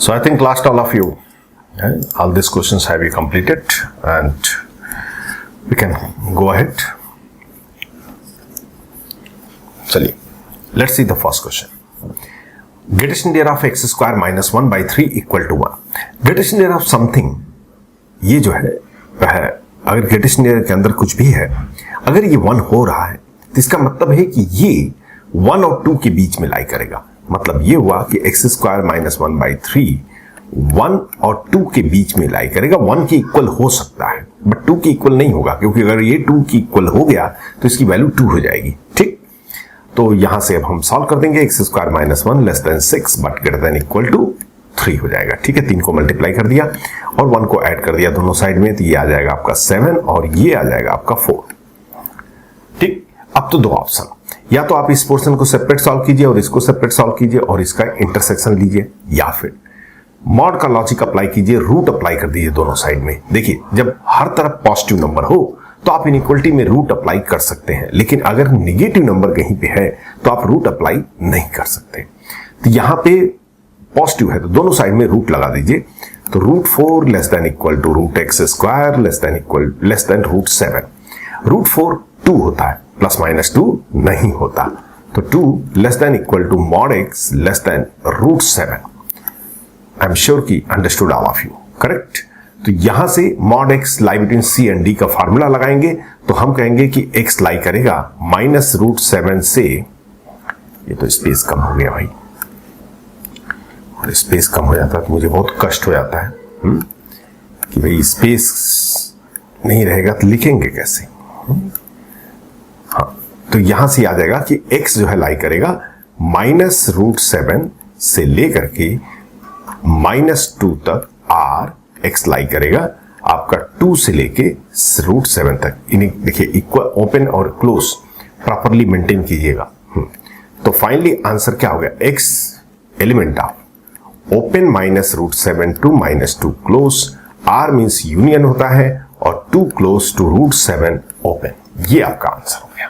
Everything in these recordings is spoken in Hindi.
So I think last all of you, all these questions have you completed, and we can go ahead. चलिए, let's see the first question. Greatest interior of x square minus 1 by 3 equal to 1. Greatest interior of something, ये जो है वह अगर greatest interior के अंदर कुछ भी है, अगर ये 1 हो रहा है तो इसका मतलब है कि ये 1 और 2 के बीच में लाई करेगा. मतलब ये हुआ कि एक्स स्क्वायर माइनस 1 बाई 3 1 और 2 के बीच में लाई करेगा. 1 के इक्वल हो सकता है बट 2 के इक्वल नहीं होगा, क्योंकि अगर ये 2 के इक्वल हो गया तो इसकी वैल्यू 2 हो जाएगी. ठीक, तो यहां से अब हम सॉल्व कर देंगे. X square minus 1 less than 6 but greater than equal to 3 हो जाएगा. ठीक है, 3 को मल्टीप्लाई कर दिया और 1 को ऐड कर दिया दोनों साइड में, तो ये आ जाएगा आपका 7 और ये आ जाएगा आपका 4. ठीक, अब तो दो ऑप्शन, या तो आप इस पोर्शन को सेपरेट सॉल्व कीजिए और इसको सेपरेट सॉल्व कीजिए और इसका इंटरसेक्शन लीजिए, या फिर मॉड का लॉजिक अप्लाई कीजिए, रूट अप्लाई कर दीजिए दोनों साइड में. देखिए, जब हर तरफ पॉजिटिव नंबर हो तो आप इनइक्वलिटी में रूट अप्लाई कर सकते हैं, लेकिन अगर निगेटिव नंबर कहीं पे है तो आप रूट अप्लाई नहीं कर सकते. तो यहां पे पॉजिटिव है तो दोनों साइड में रूट लगा दीजिए. तो root 4 less than equal to root X square less than root 7. Root 4 2 होता है, प्लस माइनस 2 नहीं होता, तो 2 less than equal to mod x less than root 7. I am sure कि understood all of you, correct. तो यहां से mod x lie between C and D का फार्मूला लगाएंगे तो हम कहेंगे कि एक्स लाई करेगा माइनस रूट 7 से, ये तो स्पेस कम हो गया भाई, और स्पेस कम हो जाता तो मुझे बहुत कष्ट हो जाता है कि भाई स्पेस नहीं रहेगा तो लिखेंगे कैसे. हाँ, तो यहां से आ जाएगा कि x जो है लाई करेगा माइनस रूट 7 से लेकर के माइनस 2 तक, r x लाई करेगा आपका 2 से लेके रूट 7 तक. इन्हें देखिए इक्वल, ओपन और क्लोज प्रॉपरली मेंटेन कीजिएगा. तो फाइनली आंसर क्या हो गया, x element of open minus root 7 to minus 2 close, r means union होता है और 2 क्लोज टू रूट 7 ओपन. ये आपका आंसर हो गया.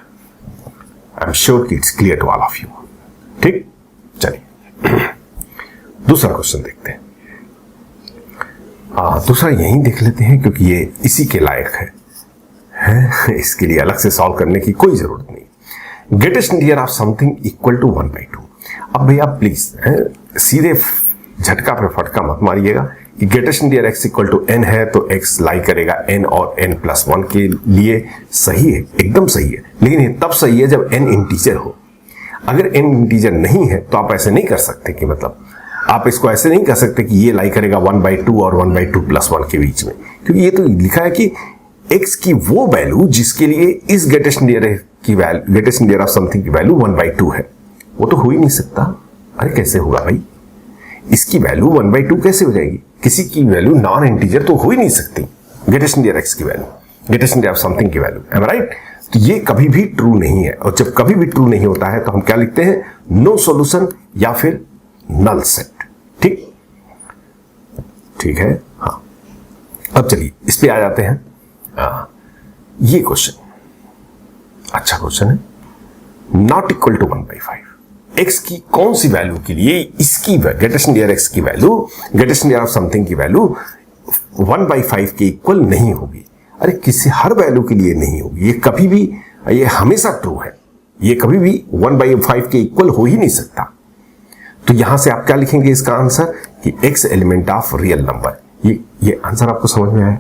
आई एम श्योर कि it's clear to all of you. ठीक, चलिए दूसरा क्वेश्चन देखते हैं. दूसरा यहीं देख लेते हैं क्योंकि ये इसी के लायक है, इसके लिए अलग से सॉल्व करने की कोई जरूरत नहीं. Greatest integer of something equal to 1 by 2. अब भैया प्लीज सीधे झटका पे फटका मत मारिएगा कि greatest integer x equal to n है तो x लाई करेगा n और n प्लस 1 के लिए. सही है, एकदम सही है, लेकिन ये तब सही है जब n इंटीजर हो. अगर n इंटीजर नहीं है तो आप ऐसे नहीं कर सकते कि मतलब आप इसको ऐसे नहीं कर सकते कि ये लाई करेगा 1 बाई 2 और 1 बाई 2 प्लस 1 के बीच में, क्योंकि ये तो लिखा है कि x की वो वैल्यू जिसके लिए इस ग्रेटेस्ट इंटीजर ऑफ समथिंग की वैल्यू 1 बाई 2 है, वो तो हो ही नहीं सकता. अरे कैसे होगा भाई, इसकी वैल्यू 1 बाई 2 कैसे हो जाएगी, किसी की वैल्यू नॉन इंटीजर तो हो ही नहीं सकती. ग्रेटेस्ट इंटीजर x की value, greatest integer of something की वैल्यू, एम आई राइट. तो ये कभी भी ट्रू नहीं है, और जब कभी भी ट्रू नहीं होता है तो हम क्या लिखते हैं, नो सॉल्यूशन या फिर नल सेट. ठीक, ठीक है. हाँ, अब चलिए इस पे आ जाते हैं. ये क्वेश्चन अच्छा क्वेश्चन है. Not equal to 1 by 5. X की कौन सी वैल्यू के लिए इसकी ग्रेटेस्ट इंटीजर एक्स की value, greatest integer of something की वैल्यू 1 बाई 5 के इक्वल नहीं होगी. अरे किसी हर वैल्यू के लिए नहीं होगी, ये कभी भी, ये हमेशा ट्रू है, ये कभी भी 1 बाई 5 के इक्वल हो ही नहीं सकता. तो यहां से आप क्या लिखेंगे इसका आंसर कि x element of real number. ये आंसर आपको समझ में आया.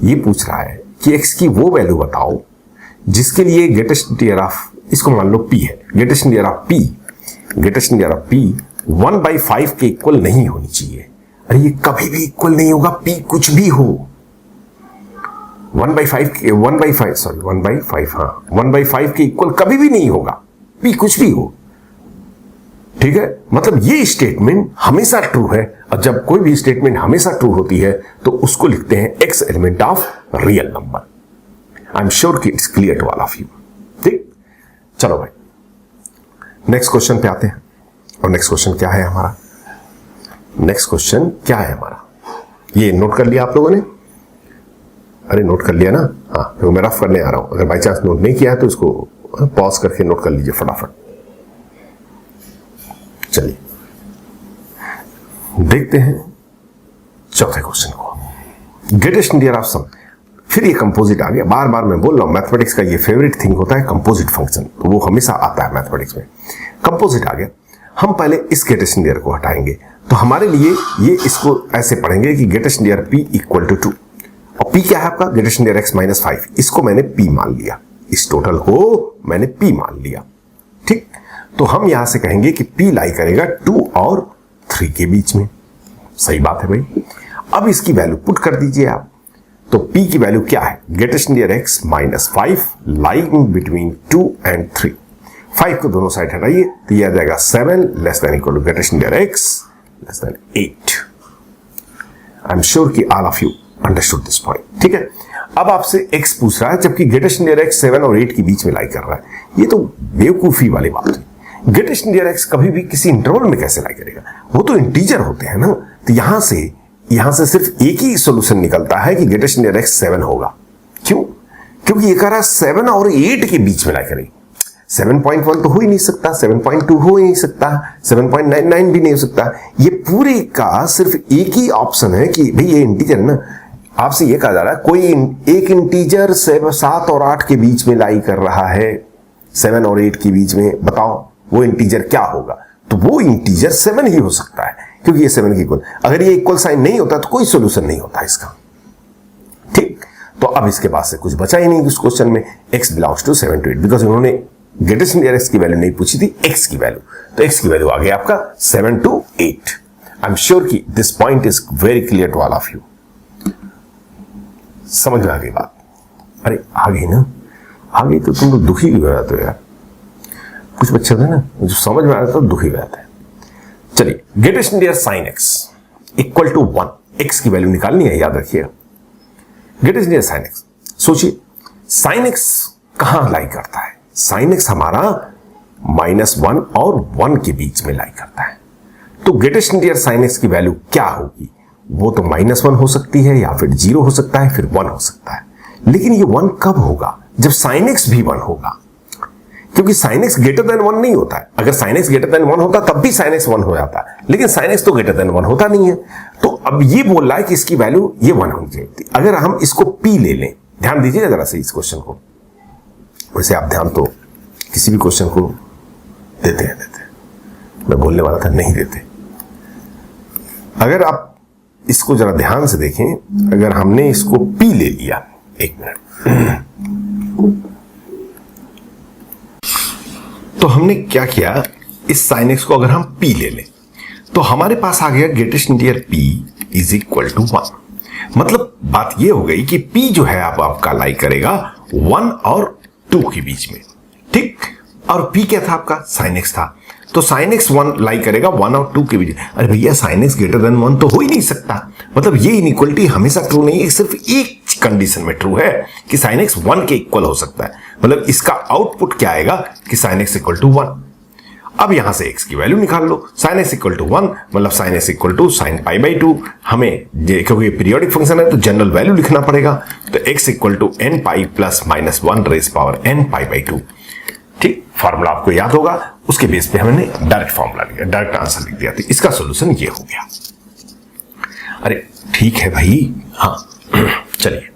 ये पूछ रहा है कि x की वो वैल्यू बताओ जिसके लिए ग्रेटेस्ट इंटीजर ऑफ, इसको मान लो p है, greatest integer of p, greatest integer of p 1 by 5 के इक्वल नहीं होनी चाहिए. अरे ये कभी भी इक्वल नहीं होगा, p कुछ भी हो. 1 बाई 5 के इक्वल कभी भी नहीं होगा, p कुछ भी हो. ठीक है, मतलब ये स्टेटमेंट हमेशा ट्रू है, और जब कोई भी स्टेटमेंट हमेशा ट्रू होती है तो उसको लिखते हैं x element of real number. I am sure कि it's clear to all of you. ठीक, चलो भाई नेक्स्ट क्वेश्चन पे आते हैं. और नेक्स्ट क्वेश्चन क्या है हमारा, नेक्स्ट क्वेश्चन क्या है हमारा, ये नोट कर लिया आप लोगों ने. अरे नोट कर लिया ना. हाँ, तो मैं रफ करने आ रहा हूं, अगर बाई चांस नोट नहीं किया है तो इसको पॉज करके नोट कर लीजिए फटाफट. चलिए देखते हैं चौथे क्वेश्चन को। ग्रेटेस्ट इंडियर ऑफ सम, फिर ये कंपोजिट आ गया। बार बार मैं बोल रहा हूं मैथमेटिक्स का ये फेवरेट थिंग होता है कंपोजिट फंक्शन, तो वो हमेशा आता है मैथमेटिक्स में। कंपोजिट आ गया। हम पहले इस ग्रेटेस्ट इंडियर को हटाएंगे, तो हमारे लिए ये इसको ऐसे पढ़ेंगे कि greatest integer P equal to 2, और पी क्या है आपका? Greatest integer x minus 5। इसको मैंने पी मान लिया, इस टोटल को मैंने पी मान लिया। ठीक, तो हम यहां से कहेंगे कि पी लाई करेगा 2 और 3 के बीच में। सही बात है भाई। अब इसकी वैल्यू पुट कर दीजिए आप, तो p की वैल्यू क्या है? Greatest integer x minus 5 lying between 2 and 3। 5 को दोनों साइड हटाइए तो यह आ जाएगा 7 less than equal to greatest integer x less than 8। I am sure कि all of you understood this point. ठीक है, अब आपसे x पूछ रहा है जबकि ग्रेटेस्ट इंडियर x 7 और 8 के बीच में लाई कर रहा है। ये तो बेवकूफी वाली बात है। ग्रेटेस्ट इंडियर x कभी भी किसी इंटरवल में कैसे लाई करेगा? वो तो इंटीजर होते हैं ना। तो यहां से सिर्फ एक ही सॉल्यूशन निकलता है कि ग्रेटेस्ट इंडियर x 7 होगा। क्यों? क्योंकि ये कह रहा है 7 और 8 के बीच में लाई करेगी। 7.1 तो हो ही नहीं सकता, 7.2 हो ही नहीं सकता, 7.99 भी नहीं हो सकता। ये पूरे का सिर्फ एक ही ऑप्शन है कि भाई ये इंटीजर ना। आपसे ये कहा जा रहा है कोई एक इंटीजर 7 और 8 के बीच में लाई कर रहा है, 7 और 8 के बीच में, बताओ वो इंटीजर क्या होगा? तो वो इंटीजर 7 ही हो सकता है, क्योंकि ये 7 के इक्वल। अगर ये इक्वल साइन नहीं होता तो कोई सॉल्यूशन नहीं होता इसका। ठीक, तो अब इसके पास से कुछ बचा ही नहीं उस क्वेश्चन में। x belongs to 7 to 8, because उन्होंने ग्रेटेस्ट इंडियर x की वैल्यू नहीं पूछी थी, x की वैल्यू। तो x की वैल्यू आ गया आपका 7 to 8। आई एम श्योर कि this point is very clear to all of you. समझ में आ गई बात? अरे आ गई ना, आ गई तो तुम लोग दुखी हो जाते हो यार। कुछ बच्चे होते हैं ना जो समझ में आ जाता है दुखी हो जाते हैं। चलिए, greatest integer sine x equal to 1, x की वैल्यू निकालनी है, याद रखिएगा। ग्रेटेस्ट इंडियर साइन x, सोचिए साइन x कहां लाई करता है? साइन x हमारा -1 और 1 के बीच में लाई करता है। तो ग्रेटेस्ट इंडियर साइन x की वैल्यू क्या होगी? वो तो -1 हो सकती है, या फिर 0 हो सकता है, फिर 1 हो सकता है। लेकिन ये 1 कब होगा? जब साइन x भी 1 होगा, क्योंकि साइन x ग्रेटर देन 1 नहीं होता है। अगर साइन x ग्रेटर देन 1 होता तब भी साइन x 1 हो जाता है, लेकिन साइन x तो ग्रेटर देन 1 होता नहीं है। तो अब ये बोल रहा है कि इसकी वैल्यू ये 1 होनी चाहिए। अगर हम इसको p ले लें, ध्यान दीजिएगा जरा से इस क्वेश्चन को। वैसे आप ध्यान तो किसी भी क्वेश्चन को देते हैं, मैं बोलने वाला था नहीं देते। अगर आप इसको जरा ध्यान से देखें, अगर हमने इसको p ले लिया, एक मिनट, तो हमने क्या किया, इस साइन x को अगर हम p ले लें तो हमारे पास आ गया greatest integer p is equal to 1। मतलब बात ये हो गई कि p जो है आपका लाई करेगा 1 और 2 के बीच में। ठीक, और p क्या था आपका? साइन x था। तो साइन x 1 लाई करेगा 1 और 2 के बीच। अरे भैया साइन x ग्रेटर देन 1 तो हो ही नहीं सकता। मतलब ये इनइक्वलिटी हमेशा ट्रू नहीं है, सिर्फ एक कंडीशन में ट्रू है कि साइन x 1 के इक्वल हो सकता है। मतलब इसका आउटपुट क्या आएगा कि साइन x इक्वल टू 1। अब यहां से x की वैल्यू निकाल लो। साइन x इक्वल टू 1 मतलब sine x equal to sine pi by 2। हमें क्योंकि ये पीरियोडिक फंक्शन है तो जनरल वैल्यू लिखना पड़ेगा। तो x equal to n pi plus -1 raise power n pi by 2। ठीक, फॉर्मूला आपको याद होगा, उसके बेस पे हमने डायरेक्ट फॉर्मूला लिया, डायरेक्ट आंसर लिख दिया। तो इसका सोल्यूशन ये हो गया। अरे ठीक है भाई, हाँ चलिए,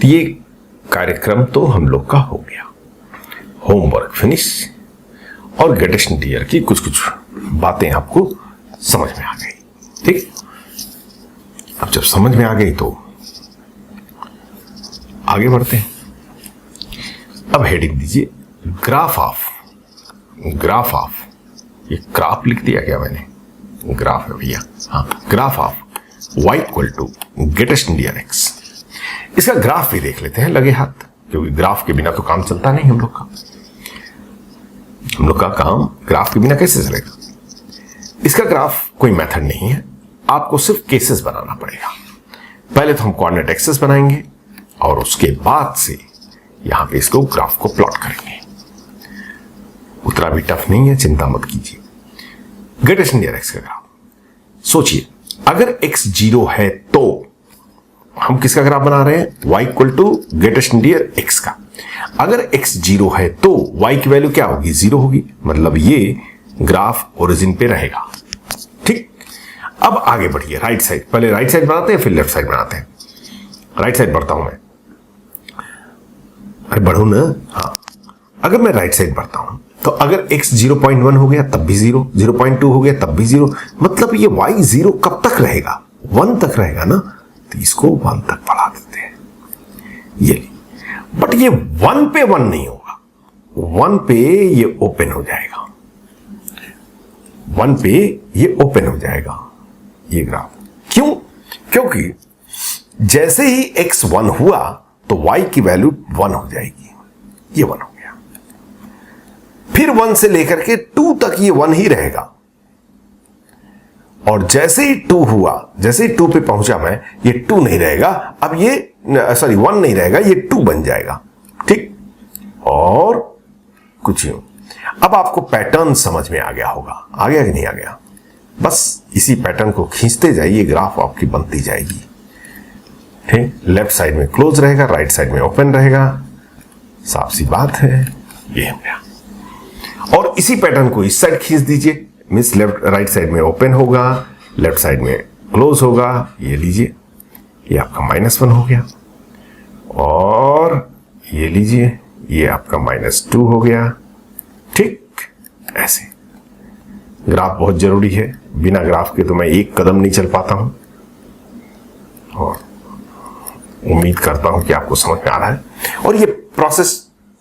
तो ये कार्यक्रम तो हम लोग का हो गया, होमवर्क फिनिश, और ग्रेटेस्ट इंडियर की कुछ कुछ बातें आपको समझ में आ गई। ठीक, अब जब समझ में आ गई तो आगे बढ़ते हैं। अब हेडिंग दीजिए ग्राफ ऑफ, ये ग्राफ लिख दिया क्या मैंने? ग्राफ है भैया, हाँ, graph of y equal to greatest integer x। इसका ग्राफ भी देख लेते हैं लगे हाथ, क्योंकि ग्राफ के बिना तो काम चलता नहीं हम लोग का काम ग्राफ के बिना कैसे चलेगा। इसका ग्राफ कोई मेथड नहीं है, आपको सिर्फ केसेस बनाना पड़ेगा। पहले तो हम कोऑर्डिनेट एक्सेस बनाएंगे और उसके बाद से यहां पे इसको ग्राफ को प्लॉट करेंगे। उतना भी टफ नहीं है, चिंता मत कीजिए। ग्रेटेस्ट इंडियर x का ग्राफ सोचिए, अगर x 0 है तो हम किसका ग्राफ बना रहे हैं? y equal to greatest integer x का। अगर x 0 है तो y की वैल्यू क्या होगी? 0 होगी। मतलब ये ग्राफ ओरिजिन पे रहेगा। ठीक, अब आगे बढ़िए, राइट साइड, पहले राइट साइड बनाते हैं फिर लेफ्ट साइड बनाते हैं। राइट साइड बढ़ता हूं मैं, अरे बढ़ू ना, हाँ। अगर मैं राइट साइड बढ़ता हूं तो अगर x 0.1 हो गया तब भी 0, 0.2 हो गया तब भी 0, मतलब ये y 0 कब तक रहेगा, 1 तक रहेगा ना, तो इसको 1 तक बढ़ा देते हैं ये। बट ये 1 पे 1 नहीं होगा, 1 पे ये ओपन हो जाएगा, 1 पे ये ओपन हो जाएगा ये ग्राफ। क्यों? क्योंकि जैसे ही x 1 हुआ तो y की वैल्यू 1 हो जाएगी, ये 1 हो गया। फिर 1 से लेकर के 2 तक ये 1 ही रहेगा, और जैसे ही 2 हुआ, जैसे ही 2 पे पहुंचा मैं, ये 2 नहीं रहेगा, अब ये 1 नहीं रहेगा, ये 2 बन जाएगा, ठीक। और कुछ यूं। अब आपको पैटर्न समझ में आ गया होगा, आ गया कि नहीं आ गया? बस इसी पैटर्न को खींचते जाइए, ग्राफ आपकी बनती जाएगी, ठीक। लेफ्ट साइड में क्लोज रहेगा, राइट साइड में ओपन रहेगा, साफ सी बात है, ये हो गया। और इसी पैटर्न को इस साइड खींच दीजिए, मीन्स लेफ्ट राइट साइड में ओपन होगा, लेफ्ट साइड में क्लोज होगा, ये लीजिए, ये आपका -1 हो गया। और ये लीजिए, ये आपका -2 हो गया, ठीक। ऐसे ग्राफ बहुत जरूरी है, बिना ग्राफ के तो मैं एक कदम नहीं चल पाता हूं, और उम्मीद करता हूं कि आपको समझ में आ रहा है। और ये प्रोसेस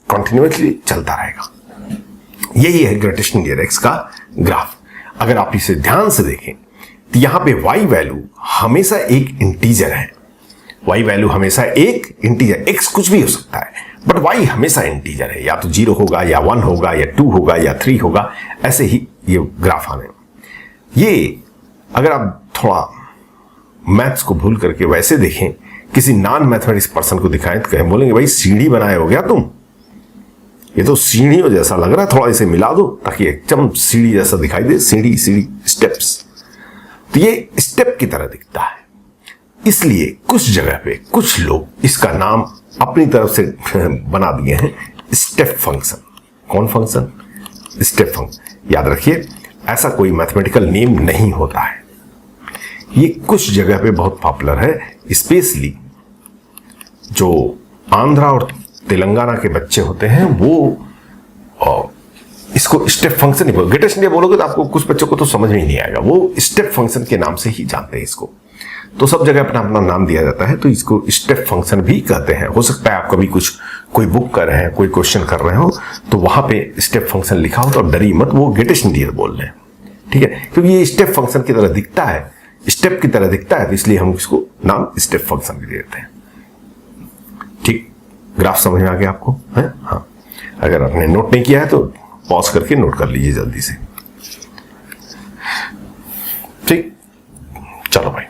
कंटिन्यूअसली चलता रहेगा। यही है ग्रेटेस्ट इंडियन एक्स का ग्राफ। अगर आप इसे ध्यान से देखें तो यहां पे y वैल्यू हमेशा एक इंटीजर है, y वैल्यू हमेशा एक इंटीजर, x कुछ भी हो सकता है बट y हमेशा इंटीजर है, या तो 0 होगा या 1 होगा या 2 होगा या 3 होगा, ऐसे ही ये ग्राफ आने। ये अगर आप थोड़ा मैथ्स को भूल करके वैसे देखें, किसी नॉन मैथमेटिक्स पर्सन को दिखाएं तो कहें, बोलेंगे भाई सीढ़ी बनाए हो गया तुम, ये तो सीढ़ियों जैसा लग रहा है, थोड़ा इसे मिला दो ताकि एकदम सीढ़ी जैसा दिखाई दे, सीढ़ी सीढ़ी स्टेप्स। तो ये स्टेप की तरह दिखता है, इसलिए कुछ जगह पे कुछ लोग इसका नाम अपनी तरफ से बना दिए हैं स्टेप फंक्शन। कौन फंक्शन? Step function. याद रखिए, ऐसा कोई मैथमेटिकल नेम नहीं होता है, ये कुछ जगह पे बहुत पॉपुलर है, स्पेशली जो आंध्रा और तेलंगाना के बच्चे होते हैं वो इसको स्टेप फंक्शन नहीं बोलोगे, ग्रेटेस्ट इंडिया बोलोगे तो आपको कुछ बच्चों को तो समझ में ही नहीं आएगा, वो स्टेप फंक्शन के नाम से ही जानते हैं इसको। तो सब जगह अपना अपना नाम दिया जाता है, तो इसको स्टेप फंक्शन भी कहते हैं। हो सकता है आप कभी कोई बुक कर रहे हैं, कोई क्वेश्चन कर रहे हो, तो वहां पे स्टेप फंक्शन लिखा हो तो डरी मत, वो ग्रेटेस्ट इंडिया बोल रहे हैं, ठीक है, क्योंकि ये स्टेप फंक्शन की तरह दिखता है, स्टेप की तरह दिखता है, तो इसलिए हम इसको नाम स्टेप फंक्शन भी देते हैं, ठीक। ग्राफ समझ में आ गया आपको है? हाँ, अगर आपने नोट नहीं किया है तो पॉज करके नोट कर लीजिए जल्दी से, ठीक। चलो भाई,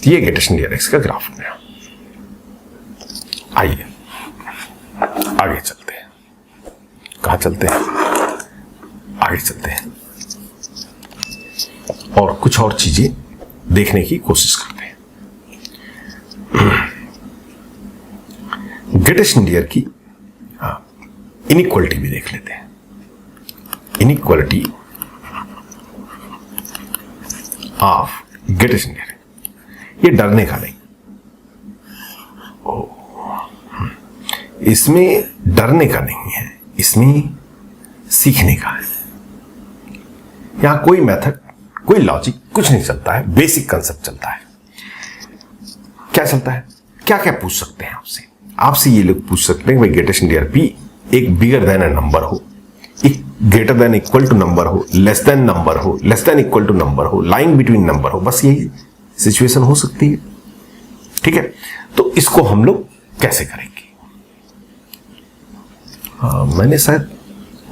ये ग्रेटेस्ट इंडियन एक्स का ग्राफ हो गया। आइए आगे चलते हैं। कहां चलते हैं? आगे चलते हैं और कुछ और चीजें देखने की कोशिश करते हैं। ग्रेटेस्ट इंडियन की इनइक्वालिटी भी देख लेते हैं। इनइक्वालिटी ऑफ ग्रेटेस्ट इंडियन, ये डरने का नहीं, इसमें डरने का नहीं है, इसमें सीखने का है। यहां कोई मेथड, कोई लॉजिक कुछ नहीं चलता है, बेसिक कंसेप्ट चलता है। क्या चलता है? क्या क्या पूछ सकते हैं आपसे ये लोग पूछ सकते हैं भाई ग्रेटेस्ट इंडियन पी एक बिगर देन ए नंबर हो, एक greater than equal to number हो, लेस देन नंबर हो, less than equal to number हो, लाइन बिटवीन नंबर हो, बस यही सिचुएशन हो सकती है, ठीक है। तो इसको हम लोग कैसे करेंगे? मैंने शायद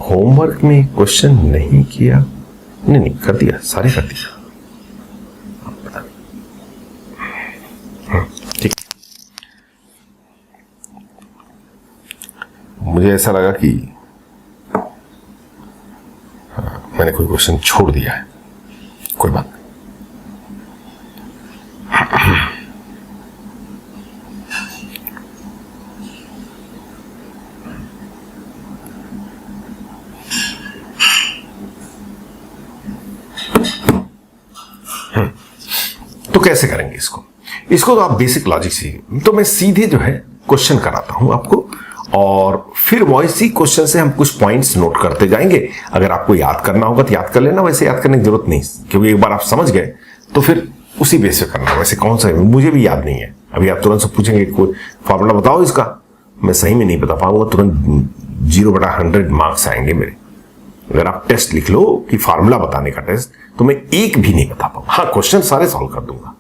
होमवर्क में क्वेश्चन नहीं किया, नहीं कर दिया, सारे कर दिया, पता नहीं, ठीक। मुझे ऐसा लगा कि मैंने कोई क्वेश्चन छोड़ दिया है, कोई बात नहीं। तो कैसे करेंगे इसको तो आप बेसिक लॉजिक सीखिए। तो मैं सीधे जो है क्वेश्चन कराता हूं आपको, और फिर वैसी क्वेश्चन से हम कुछ पॉइंट्स नोट करते जाएंगे। अगर आपको याद करना होगा तो याद कर लेना, वैसे याद करने की जरूरत नहीं, क्योंकि एक बार आप समझ गए तो फिर उसी बेस पे करना। वैसे कौन सा है मुझे भी याद नहीं है। अभी आप तुरंत से पूछेंगे कोई फॉर्मूला बताओ इसका, मैं सही में नहीं बता पाऊंगा, तुरंत 0/100 मार्क्स आएंगे मेरे। अगर आप टेस्ट लिख लो कि फार्मूला बताने का टेस्ट, तो मैं एक भी नहीं बता पाऊंगा। हाँ, क्वेश्चन सारे सॉल्व कर दूंगा,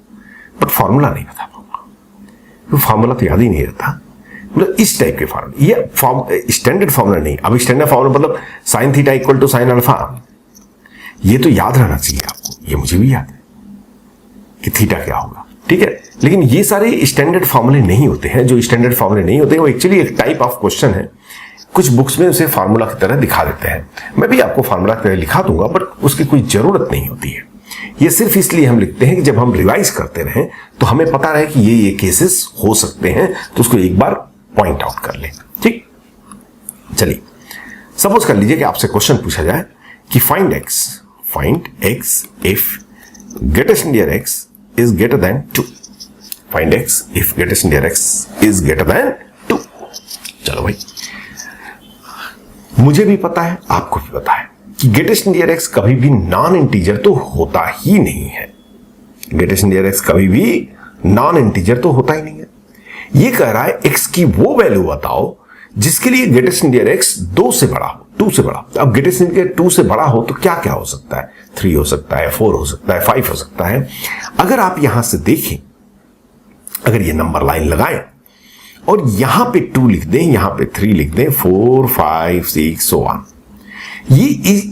बट फार्मूला नहीं बता पाऊंगा, क्योंकि फार्मूला तो याद ही नहीं रहता। मतलब इस टाइप के फार्मूला, ये स्टैंडर्ड फार्मूला नहीं। अब स्टैंडर्ड फार्मूला मतलब sin theta equal to sin alpha, ये तो याद रहना चाहिए आपको। ये मुझे भी याद है कि थीटा क्या होगा, ठीक है। लेकिन ये सारे स्टैंडर्ड फार्मूले नहीं होते हैं। जो स्टैंडर्ड फार्मूले नहीं होते हैं वो एक्चुअली एक टाइप ऑफ क्वेश्चन है। कुछ बुक्स में उसे फार्मूला की तरह दिखा देते हैं, मैं भी आपको फार्मूला की तरह लिखा दूंगा, बट उसकी कोई जरूरत नहीं होती है। ये सिर्फ इसलिए हम लिखते हैं कि जब हम रिवाइज करते रहें तो हमें पता रहे कि ये केसेस हो सकते हैं, तो उसको एक बार पॉइंट आउट कर लें, ठीक। चलिए, सपोज कर लीजिए कि आपसे क्वेश्चन पूछा जाए कि find x if greatest near x is greater than 2। Find x if greatest near x is greater than 2। चलो भाई, मुझे भी पता है, आपको भी पता है कि greatest near x कभी भी नॉन इंटीजर तो होता ही नहीं है। greatest near x कभी भी नॉन इंटीजर तो होता ही नहीं है। ये कह रहा है x की वो वैल्यू बताओ जिसके लिए greatest near x 2 से बड़ा हो, 2 से बड़ा। अब greatest near 2 से बड़ा हो तो क्या क्या हो सकता है? 3 हो सकता है, 4 हो सकता है, 5 हो सकता है। अगर आप यहां से देखें, अगर ये नंबर लाइन लगाएं और यहां पे 2 लिख दें, यहां पे 3 लिख दें, 4, 5, 6 सो ऑन, ये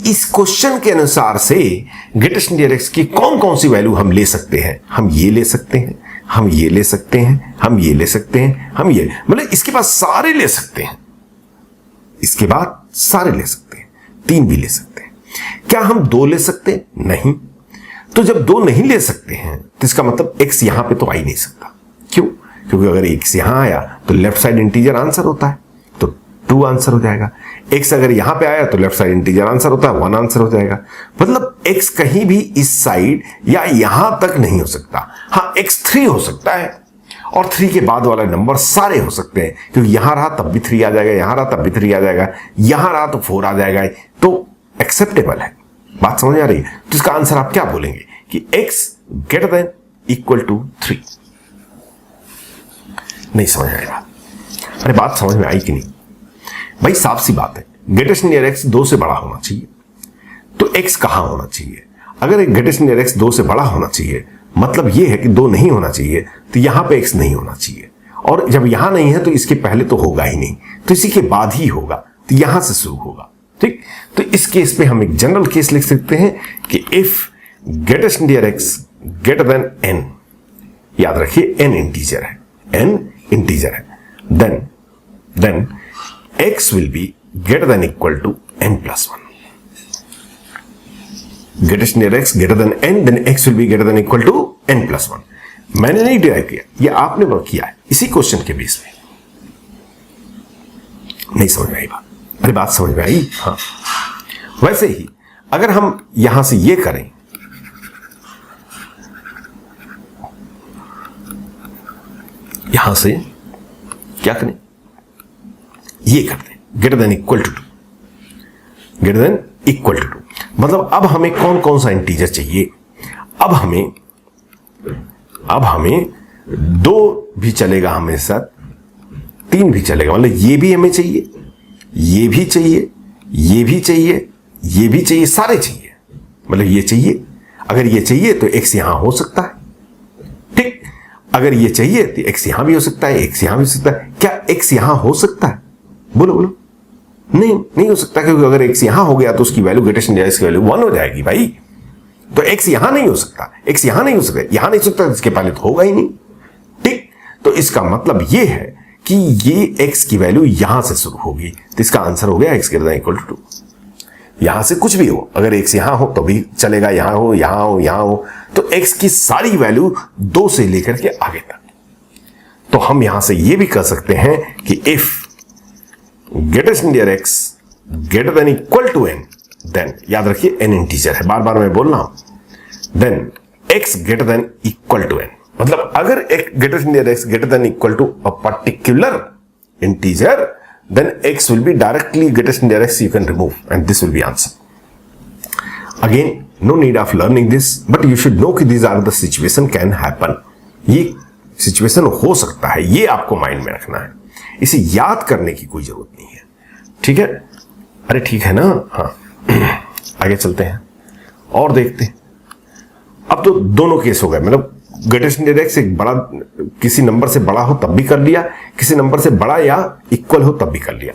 इस क्वेश्चन के अनुसार से greatest near x की कौन कौन सी वैल्यू हम ले सकते हैं? हम ये ले सकते हैं, हम ये ले सकते हैं, हम ये ले सकते हैं, हम ये, मतलब इसके बाद सारे ले सकते हैं, इसके बाद सारे ले सकते हैं, 3 भी ले सकते हैं। क्या हम 2 ले सकते हैं? नहीं। तो जब 2 नहीं ले सकते हैं तो इसका मतलब x यहां पे तो आ ही नहीं सकता। क्यों? क्योंकि अगर x यहां आया तो लेफ्ट साइड इंटीजर आंसर होता है, तो 2 आंसर हो जाएगा। x अगर यहां पे आया तो लेफ्ट साइड इंटीजर आंसर होता है, 1 आंसर हो जाएगा। मतलब x कहीं भी इस साइड या यहां तक नहीं हो सकता। हाँ, x 3 हो सकता है, और 3 के बाद वाला नंबर सारे हो सकते हैं, क्योंकि यहां रहा तब भी 3 आ जाएगा, यहां रहा तब भी 3 आ जाएगा, यहां रहा तो 4 आ जाएगा, तो एक्सेप्टेबल है। बात समझ आ रही है? तो इसका आंसर आप क्या बोलेंगे कि x greater than equal to 3। नहीं समझ आएगा? अरे बात समझ में आई कि नहीं भाई? साफ सी बात है, greatest near x 2 से बड़ा होना चाहिए, तो x कहां होना चाहिए? अगर greatest near x 2 से बड़ा होना चाहिए, मतलब यह है कि 2 नहीं होना चाहिए, तो यहां पे x नहीं होना चाहिए, और जब यहां नहीं है तो इसके पहले तो होगा ही नहीं, तो इसी के बाद ही होगा, तो यहां से शुरू होगा, ठीक। तो इस केस पे हम एक जनरल केस लिख सकते हैं कि if greatest near x greater than n, याद रखिए n इंटीजर है, n इंटीजर है, then x will be greater than equal to n plus 1। greatest near x greater than n, then x will be greater than equal to n plus 1। मैंने नहीं डिराइव किया, ये आपने वर्क किया है इसी क्वेश्चन के बेस पे। नहीं समझ में आई बात? अरे बात समझ में आई? हाँ। वैसे ही अगर हम यहां से ये करें, यहां से क्या करें, ये करते हैं greater than equal to 2, greater than equal to 2, मतलब अब हमें कौन कौन सा इंटीजर चाहिए? अब हमें 2 भी चलेगा, हमें साथ 3 भी चलेगा, मतलब ये भी हमें चाहिए, ये भी चाहिए, ये भी चाहिए, ये भी चाहिए, सारे चाहिए, मतलब ये चाहिए। अगर ये चाहिए तो x यहां हो सकता है, ठीक। अगर ये चाहिए तो x यहां भी हो सकता है, x यहां भी हो सकता है। क्या x यहां हो सकता है? बोलो बोलो। नहीं हो सकता, क्योंकि अगर x यहां हो गया तो उसकी वैल्यू greatest near x की वैल्यू 1 हो जाएगी भाई। तो x यहां नहीं हो सकता, x यहां नहीं हो सकता, यहां नहीं हो सकता, इसके पहले तो होगा ही नहीं, ठीक। तो इसका मतलब ये है कि ये x की वैल्यू यहां से शुरू होगी, तो इसका आंसर हो गया x greater than equal to 2। यहां से कुछ भी हो, अगर x यहां हो तो भी चलेगा, यहां हो, यहां हो, यहां हो, तो x की सारी वैल्यू 2 से लेकर के आगे तक। तो हम यहां से ये भी कह सकते हैं कि if greatest near x greater than equal to n, then याद रखिए n इंटीजर है, बार बार मैं बोल रहा हूं, then x greater than equal to n, मतलब अगर x greater than equal to a particular integer, then x will be directly greater than x, you can remove and this will be answer. Again, no need of learning this, but you should know कि these are the situation can happen. ये सिचुएशन हो सकता है, ये आपको माइंड में रखना है, इसे याद करने की कोई जरूरत नहीं है। ठीक है, अरे ठीक है ना, हाँ आगे चलते हैं और देखते हैं। अब तो दोनों केस हो गए, मतलब ग्रेटेस्ट इंडेक्स एक बड़ा किसी नंबर से बड़ा हो तब भी कर लिया, किसी नंबर से बड़ा या इक्वल हो तब भी कर लिया।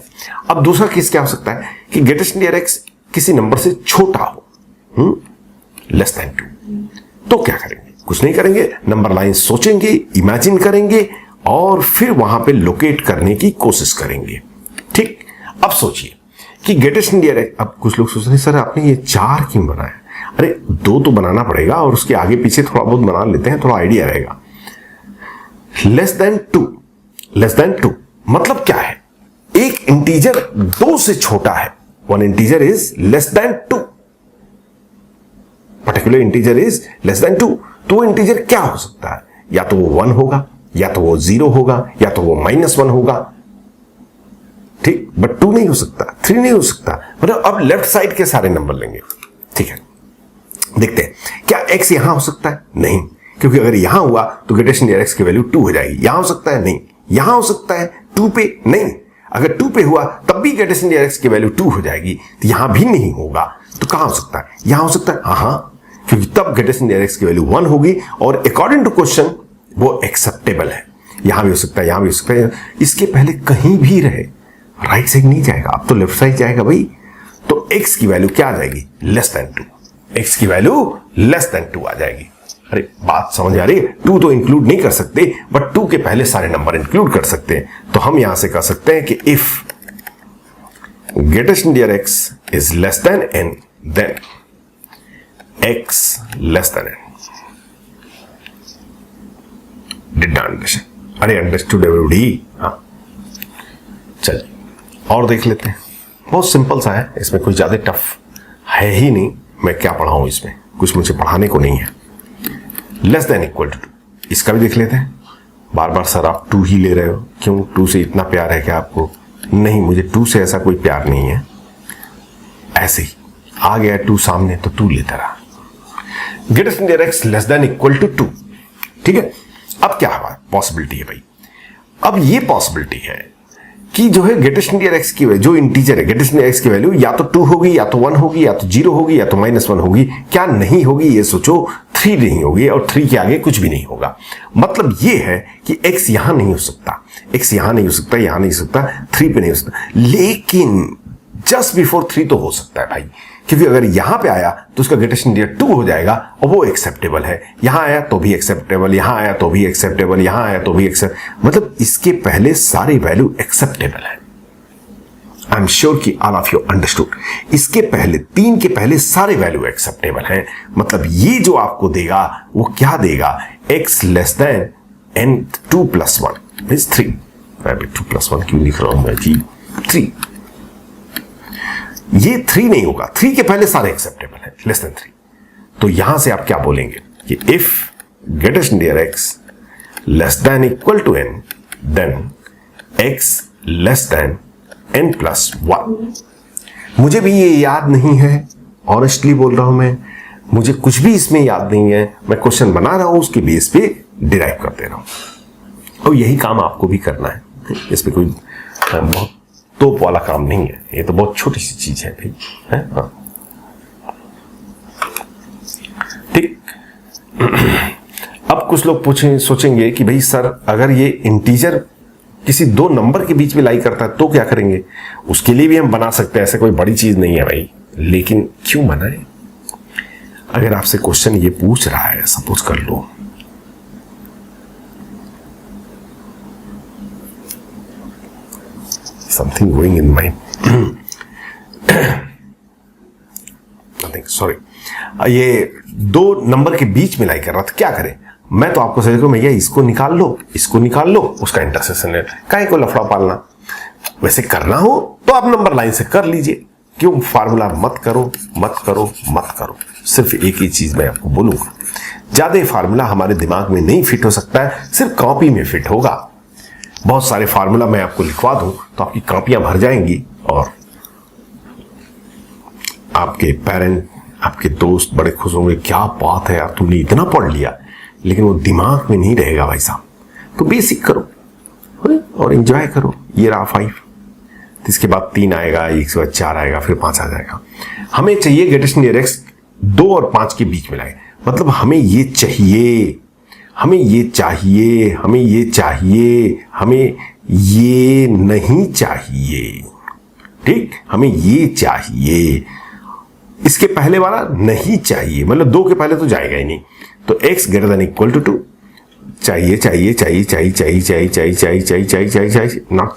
अब दूसरा केस क्या हो सकता है कि ग्रेटेस्ट इंडेक्स किसी नंबर से छोटा हो, लेस देन 2, तो क्या करेंगे? कुछ नहीं करेंगे, नंबर लाइन सोचेंगे, इमेजिन करेंगे और फिर वहां पे लोकेट करने की कोशिश करेंगे। ठीक, अब सोचिए कि ग्रेटेस्ट इंडेक्स, अब कुछ लोग सोच रहे हैं सर आपने ये 4 क्यों बनाया? अरे 2 तो बनाना पड़ेगा और उसके आगे पीछे थोड़ा बहुत बना लेते हैं, थोड़ा आइडिया रहेगा। लेस देन 2 मतलब क्या है? एक इंटीजर 2 से छोटा है, one integer is less then 2, particular integer is less then 2। तो इंटीजर क्या हो सकता है? या तो वो 1 होगा, या तो वो 0 होगा, या तो वो -1 होगा। ठीक, बट 2 नहीं हो सकता, 3 नहीं हो सकता। मतलब अब लेफ्ट साइड के सारे नंबर लेंगे। ठीक है, देखते हैं क्या x यहां हो सकता है? नहीं, क्योंकि अगर यहां हुआ तो ग्रेटेस्ट इंडेक्स की वैल्यू 2 हो जाएगी। यहां हो सकता है? नहीं। यहां हो सकता है 2 पे? नहीं। अगर 2 पे हुआ तब भी ग्रेटेस्ट इंडेक्स की वैल्यू 2 हो जाएगी, तो यहां भी नहीं होगा, तो कहां हो सकता है? यहां हो सकता है, हाँ, क्योंकि तब ग्रेटेस्ट इंडेक्स की वैल्यू 1 होगी और अकॉर्डिंग टू क्वेश्चन वो एक्सेप्टेबल है। यहां भी हो सकता है, यहां भी हो सकता है, इसके पहले कहीं भी रहे, राइट साइड नहीं जाएगा, अब तो लेफ्ट साइड जाएगा भाई। तो x की वैल्यू क्या आ जाएगी? Less than 2। x की वैल्यू लेस देन 2 आ जाएगी। अरे बात समझ आ रही है? 2 तो इंक्लूड नहीं कर सकते, बट 2 के पहले सारे नंबर इंक्लूड कर सकते हैं। तो हम यहां से कर सकते हैं कि if greatest index is less than n, then x less than n। Did understand? अरे अंडरस्टूड एवरीबॉडी? हाँ, चलिए और देख लेते हैं। बहुत सिंपल सा है, इसमें कोई ज्यादा टफ है ही नहीं। मैं क्या पढ़ाऊं इसमें, कुछ मुझे पढ़ाने को नहीं है। लेस देन इक्वल टू 2, इसका भी देख लेते हैं। बार बार सर आप 2 ही ले रहे हो, क्यों? 2 से इतना प्यार है क्या आपको? नहीं, मुझे 2 से ऐसा कोई प्यार नहीं है। ऐसे ही आ गया 2 सामने तो 2 लेता रहा। Greatest index less than equal to 2। ठीक है, अब क्या हुआ? पॉसिबिलिटी है भाई। अब ये पॉसिबिलिटी है कि जो है ग्रेटेस्ट इंडेक्स की जो इंटीजर है, ग्रेटेस्ट इंडेक्स की वैल्यू या तो 2 होगी, या तो 1 होगी, या तो 0 होगी, या तो -1 होगी। क्या नहीं होगी? ये सोचो, 3 नहीं होगी और 3 के आगे कुछ भी नहीं होगा। मतलब ये है कि x यहां नहीं हो सकता, x यहां नहीं हो सकता, यहां नहीं हो सकता, 3 पे नहीं हो सकता, लेकिन जस्ट बिफोर 3 तो हो सकता है भाई, क्योंकि अगर यहां पे आया तो उसका ग्रेटेस्ट इंटीजर 2 हो जाएगा और वो एक्सेप्टेबल है। यहां आया तो भी एक्सेप्टेबल, यहां आया तो भी एक्सेप्टेबल, यहां आया तो भी एक्सेप्ट, मतलब इसके पहले सारी वैल्यू एक्सेप्टेबल है। आई एम श्योर कि ऑल ऑफ यू अंडरस्टूड। इसके पहले 3 के पहले सारे वैल्यू एक्सेप्टेबल है। मतलब ये जो आपको देगा वो क्या देगा? x less than n 2 + 1 means 3। मैं 2 + 1 क्यों लिख रहा हूं मैं जी? 3। ये 3 नहीं होगा, 3 के पहले सारे एक्सेप्टेबल है, लेस देन 3। तो यहां से आप क्या बोलेंगे कि if greatest index less than equal to n, then x less than n + 1। मुझे भी ये याद नहीं है, ऑनेस्टली बोल रहा हूं मैं, मुझे कुछ भी इसमें याद नहीं है। मैं क्वेश्चन बना रहा हूं, उसके बेस पे डिराइव कर दे रहा हूं और यही काम आपको भी करना है। इसमें कोई बहुत तोप वाला काम नहीं है, ये तो बहुत छोटी सी चीज है भाई, है? हाँ, ठीक। अब कुछ लोग सोचेंगे कि भाई सर अगर ये इंटीजर किसी 2 नंबर के बीच में लाई करता है तो क्या करेंगे? उसके लिए भी हम बना सकते हैं, ऐसे कोई बड़ी चीज नहीं है भाई, लेकिन क्यों बनाए? अगर आपसे क्वेश्चन ये पूछ रहा है, सपोज कर लो something going in my nothing, sorry, ये 2 नंबर के बीच में लाई कर रहा था, क्या करें? मैं तो आपको सजेस्ट करूं भैया इसको निकाल लो, इसको निकाल लो, उसका इंटरसेक्शन ले, काहे को लफड़ा पालना? वैसे करना हो तो आप नंबर लाइन से कर लीजिए, क्यों फार्मूला मत करो, मत करो, मत करो। सिर्फ एक ही चीज मैं आपको बोलूंगा, ज्यादा फार्मूला हमारे दिमाग में नहीं फिट हो सकता है, सिर्फ कॉपी में फिट होगा। बहुत सारे फार्मूला मैं आपको लिखवा दूं तो आपकी कॉपियां भर जाएंगी और आपके पेरेंट, आपके दोस्त बड़े खुश होंगे, क्या बात है यार तुमने इतना पढ़ लिया, लेकिन वो दिमाग में नहीं रहेगा भाई साहब। तो बेसिक करो और एंजॉय करो। ये रहा 5, इसके बाद 3 आएगा, इसके बाद 4 आएगा, फिर 5 आ जाएगा। हमें चाहिए ग्रेटेस्ट नियर एक्स 2 और 5 के बीच में लाए, मतलब हमें ये चाहिए, हमें ये चाहिए, हमें ये चाहिए, हमें ये नहीं चाहिए। ठीक, हमें ये चाहिए, इसके पहले वाला नहीं चाहिए, मतलब 2 के पहले तो जाएगा ही नहीं। तो x greater than equal to 2 चाहिए, चाहिए, चाहिए, चाहिए, चाहिए, चाहिए, चाहिए, चाहिए, चाहिए, चाहिए, चाहिए, चाहिए, नॉट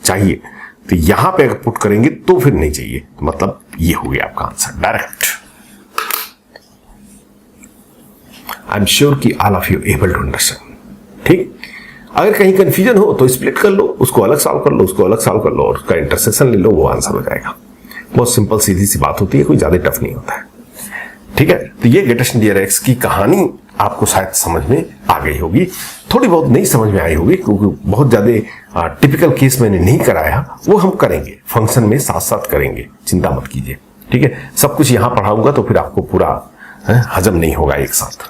चाहिए। तो यहां पे अगर पुट करेंगे तो फिर नहीं चाहिए, तो मतलब ये हो गया आपका answer direct. I am sure कि all of you able to understand. ठीक, अगर कहीं कंफ्यूजन हो तो स्प्लिट कर लो, उसको अलग सॉल्व कर लो, उसको अलग सॉल्व कर लो और उसका इंटरसेक्शन ले लो, वो आंसर हो जाएगा। बहुत सिंपल सीधी सी बात होती है, कोई ज्यादा टफ नहीं होता है। ठीक है, तो ये ग्रेटेस्ट नियर एक्स की कहानी आपको शायद समझ में आ गई होगी, थोड़ी बहुत नहीं समझ में आई होगी क्योंकि बहुत ज्यादा टिपिकल केस मैंने नहीं कराया, वो हम करेंगे फंक्शन में साथ साथ करेंगे, चिंता मत कीजिए। ठीक है, सब कुछ यहां पढ़ाऊंगा तो फिर आपको पूरा हजम नहीं होगा एक साथ,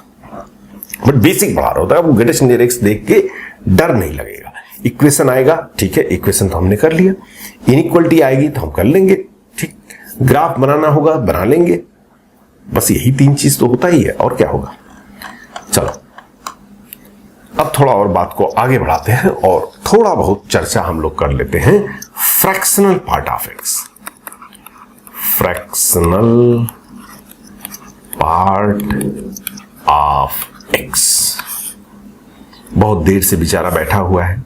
बट बेसिक पढ़ा रहा होता है। वो ग्रेटेस्ट नियर एक्स देख के डर नहीं लगेगा। इक्वेशन आएगा, ठीक है, इक्वेशन तो हमने कर लिया, इनइक्वलिटी आएगी तो हम कर लेंगे, ठीक, ग्राफ बनाना होगा बना लेंगे, बस यही 3 चीज तो होता ही है, और क्या होगा। चलो अब थोड़ा और बात को आगे बढ़ाते हैं और थोड़ा बहुत चर्चा हम लोग कर लेते हैं fractional part of x. Fractional part of x. बहुत देर से बेचारा बैठा हुआ है,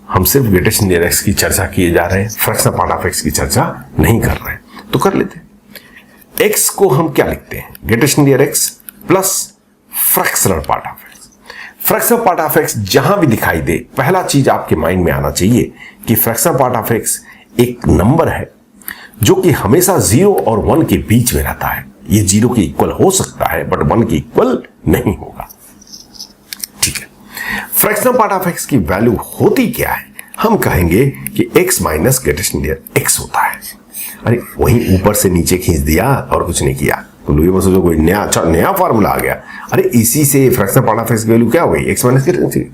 हम सिर्फ ग्रेटेस्ट नियर एक्स की चर्चा किए जा रहे हैं, फ्रैक्शनल पार्ट ऑफ एक्स की चर्चा नहीं कर रहे हैं, तो कर लेते हैं। एक्स को हम क्या लिखते हैं, greatest near x plus fractional part of x. Fractional part of x जहां भी दिखाई दे, पहला चीज आपके माइंड में आना चाहिए कि फ्रैक्शनल पार्ट ऑफ एक्स एक नंबर है जो कि हमेशा 0 और 1 के बीच में रहता है। ये 0 के इक्वल हो सकता है बट 1 के इक्वल नहीं होगा। ठीक है, फ्रैक्शनल पार्ट ऑफ एक्स की वैल्यू होती क्या है, हम कहेंगे कि x minus greatest near x होता है। अरे वहीं ऊपर से नीचे खींच दिया और कुछ नहीं किया, तो लुई बस कोई नया अच्छा नया फार्मूला आ गया। अरे इसी से फ्रैक्शनल पार्ट ऑफ एक्स की वैल्यू क्या हो गई, x माइनस ग्रेटेस्ट नियर।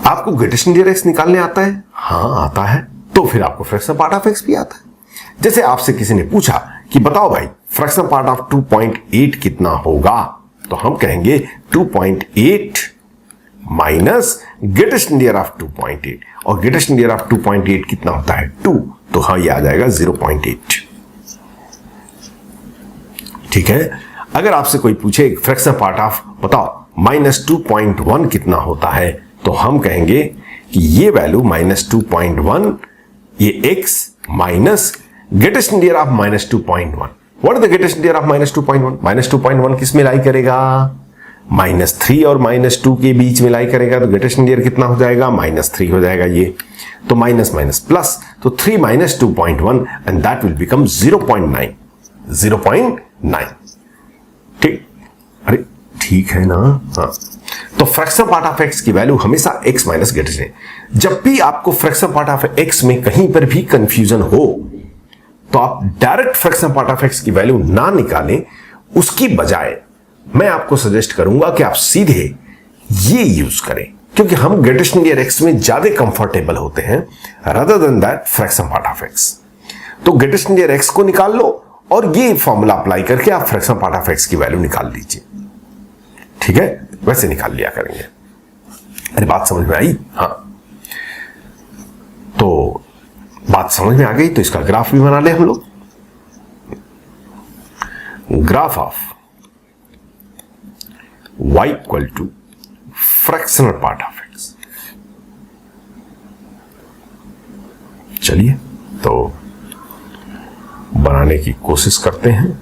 आपको ग्रेटेस्ट नियर x निकालने आता है, हाँ आता है, तो फिर आपको फ्रैक्शनल पार्ट ऑफ एक्स भी आता है। जैसे आपसे किसी ने पूछा कि बताओ भाई फ्रैक्शनल पार्ट ऑफ 2.8 कितना होगा, तो हम कहेंगे 2.8 माइनस ग्रेटेस्ट नियर ऑफ 2.8, और ग्रेटेस्ट नियर ऑफ 2.8 कितना होता है 2, तो हाँ ये आ जाएगा 0.8। ठीक है, अगर आपसे कोई पूछे फ्रैक्शनल पार्ट ऑफ बताओ माइनस 2.1 कितना होता है, तो हम कहेंगे कि ये वैल्यू माइनस 2.1 ये x minus greatest near of minus 2.1। What is the greatest near of minus 2.1? Minus 2.1 किस में लाई करेगा, -3 और -2 के बीच में लाई करेगा, तो ग्रेटेस्ट नियर कितना हो जाएगा, -3 हो जाएगा ये, तो माइनस माइनस प्लस, तो 3 minus 2.1 and that will become 0.9। 0.9 ठीक, अरे ठीक है ना। हाँ, तो फ्रैक्शनल पार्ट ऑफ एक्स की वैल्यू हमेशा x माइनस ग्रेटेस्ट है। जब भी आपको फ्रैक्शनल पार्ट ऑफ एक्स में कहीं पर भी कंफ्यूजन हो तो आप direct fractional part of x की वैल्यू ना निकालें, उसकी बजाय मैं आपको सजेस्ट करूंगा कि आप सीधे ये यूज करें, क्योंकि हम ग्रेटेस्ट नियर एक्स में ज्यादा कंफर्टेबल होते हैं rather than that fractional part of x. तो ग्रेटेस्ट नियर एक्स को निकाल लो और ये फॉर्मूला अप्लाई करके आप फ्रैक्शनल पार्ट ऑफ एक्स की वैल्यू निकाल लीजिए। ठीक है, वैसे निकाल लिया करेंगे। अरे बात समझ में आई? हाँ, तो बात समझ में आ गई तो इसका ग्राफ भी बना ले हम लोग। Graph of y equal to fractional part of x. चलिए तो बनाने की कोशिश करते हैं।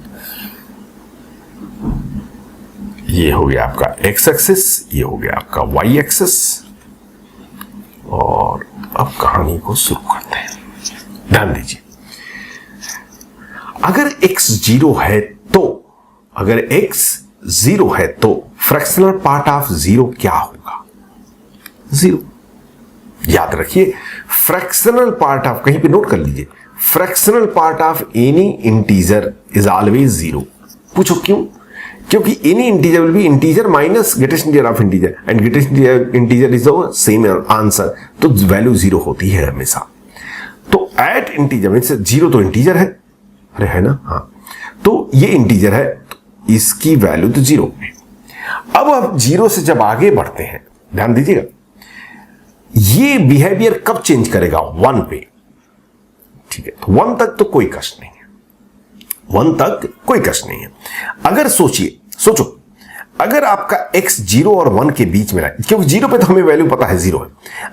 ये हो गया आपका x एक्सिस, ये हो गया आपका y एक्सिस, और अब कहानी को शुरू करते हैं। ध्यान दीजिए, अगर x 0 है तो अगर x जीरो है तो फ्रैक्शनल पार्ट ऑफ जीरो क्या होगा? जीरो। याद रखिए, फ्रैक्शनल पार्ट ऑफ, कहीं पे नोट कर लीजिए, fractional part of any integer is always zero. पूछो क्यों? क्योंकि any integer will be integer minus greatest integer of integer and greatest integer is the same answer, तो वैल्यू जीरो होती है हमेशा। तो एट इंटीजर मींस जीरो तो इंटीजर है, अरे है ना, हाँ, तो ये इंटीजर है, तो इसकी वैल्यू तो जीरो है। अब जीरो से जब आगे बढ़ते हैं, ध्यान दीजिएगा, ये बिहेवियर कब चेंज करेगा? 1 पे, ठीक है, तो 1 तक तो कोई कष्ट नहीं है, 1 तक कोई कष्ट नहीं है। अगर सोचो अगर आपका x 0 और 1 के बीच में लाई, क्योंकि 0 पे तो हमें वैल्यू पता है 0 है,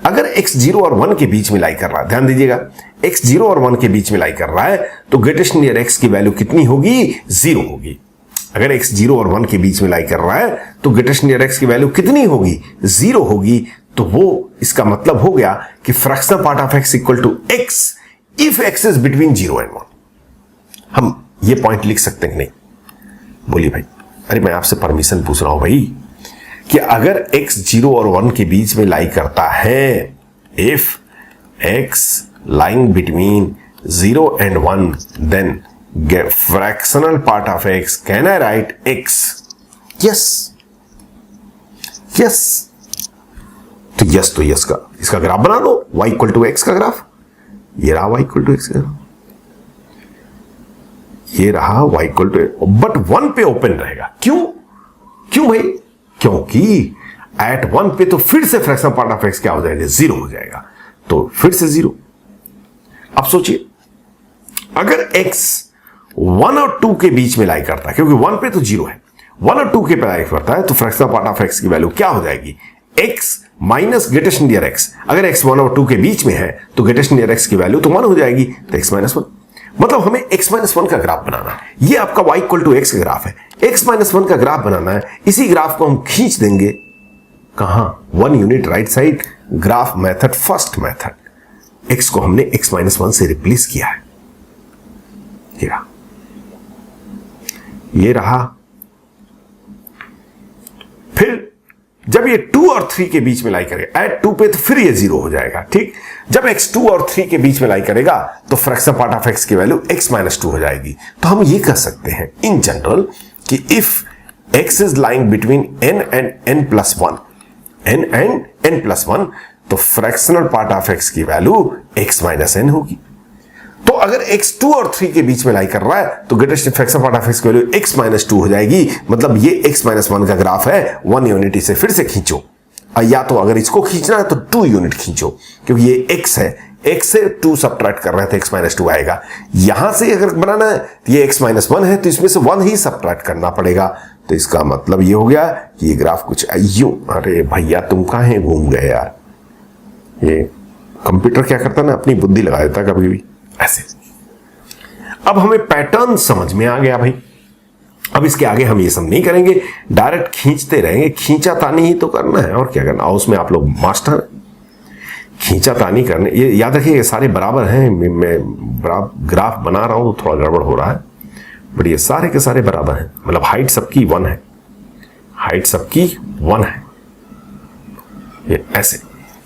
अगर x 0 और 1 के बीच में लाई कर रहा है, ध्यान दीजिएगा, x 0 और 1 के बीच में लाई कर रहा है, तो ग्रेटेस्ट नियर x की वैल्यू कितनी होगी? 0 होगी। अगर x 0 और 1 के बीच में लाई कर रहा है तो ग्रेटेस्ट नियर x की वैल्यू कितनी होगी? 0 होगी। तो वो इसका मतलब हो गया कि fractional part of x equal to x if x is between 0 and 1। हम ये पॉइंट लिख सकते हैं नहीं? बोलिए भाई। अरे मैं आपसे परमिशन पूछ रहा हूं भाई कि अगर x 0 और 1 के बीच में लाई करता है, if x lying between 0 and 1, then fractional part of x, can I write x? Yes. Yes. तो यस का इसका ग्राफ बना दो, y इक्वल टू एक्स का ग्राफ, ये रहा y इक्वल टू एक्स का, ये रहा y इक्वल टू, बट 1 पे ओपन रहेगा। क्यों भाई? क्योंकि एट 1 पे तो फिर से फ्रैक्शनल पार्ट ऑफ x क्या हो जाएगा? 0 हो जाएगा, तो फिर से 0। अब सोचिए अगर x 1 और 2 के बीच में लाई करता है, क्योंकि 1 पे तो 0 है, 1 और 2 के पे लाई करता है, तो फ्रैक्शनल पार्ट ऑफ x की वैल्यू क्या हो जाएगी? x minus greatest near x। अगर x 1 और 2 के बीच में है तो ग्रेटेस्ट नियर x की वैल्यू तो 1 हो जाएगी, तो x माइनस 1। मतलब हमें x माइनस 1 का ग्राफ बनाना है। ये आपका y इक्वल टू एक्स का ग्राफ है, x माइनस 1 का ग्राफ बनाना है। इसी ग्राफ को हम खींच देंगे कहां? 1 unit right side, graph method, first method. x को हमने x माइनस 1 से रिप्लेस किया है, ये रहा। फिर जब ये 2 और 3 के बीच में लाई करेगा, एट 2 पे तो फिर ये 0 हो जाएगा, ठीक। जब x 2 और 3 के बीच में लाई करेगा तो फ्रैक्शनल पार्ट ऑफ x की वैल्यू x माइनस 2 हो जाएगी। तो हम ये कह सकते हैं इन जनरल कि if x is lying between n and n plus 1, n and n plus 1, तो फ्रैक्शनल पार्ट ऑफ x की वैल्यू x माइनस n होगी। तो अगर x 2 और 3 के बीच में लाई कर रहा है तो greatest fractional part of x की वैल्यू x माइनस 2 हो जाएगी। मतलब ये x माइनस 1 का ग्राफ है, 1 यूनिट इसे फिर से खींचो, या तो अगर इसको खींचना है तो 2 यूनिट खींचो, क्योंकि ये x है, x से 2 सब्ट्रैक्ट कर रहे हैं तो x माइनस 2 आएगा। यहां से अगर बनाना है तो ये x माइनस 1 है, तो इसमें से 1 ही सब्ट्रैक्ट करना पड़ेगा। तो इसका मतलब ये हो गया कि ये ग्राफ कुछ यूं, अरे भैया तुम कहां घूम गए यार। ये कंप्यूटर क्या करता ना, अपनी बुद्धि लगा देता कभी भी ऐसे। अब हमें पैटर्न समझ में आ गया भाई। अब इसके आगे हम ये सब नहीं करेंगे, डायरेक्ट खींचते रहेंगे। खींचातानी ही तो करना है, और क्या करना। और उसमें आप लोग मास्टर, खींचातानी करने, ये याद रखिए, ये सारे बराबर हैं। मैं ग्राफ बना रहा हूं तो थोड़ा गड़बड़ हो रहा है, बट ये सारे के सारे बराबर हैं। मतलब हाइट सबकी 1 है, हाइट सबकी 1 है। ये ऐसे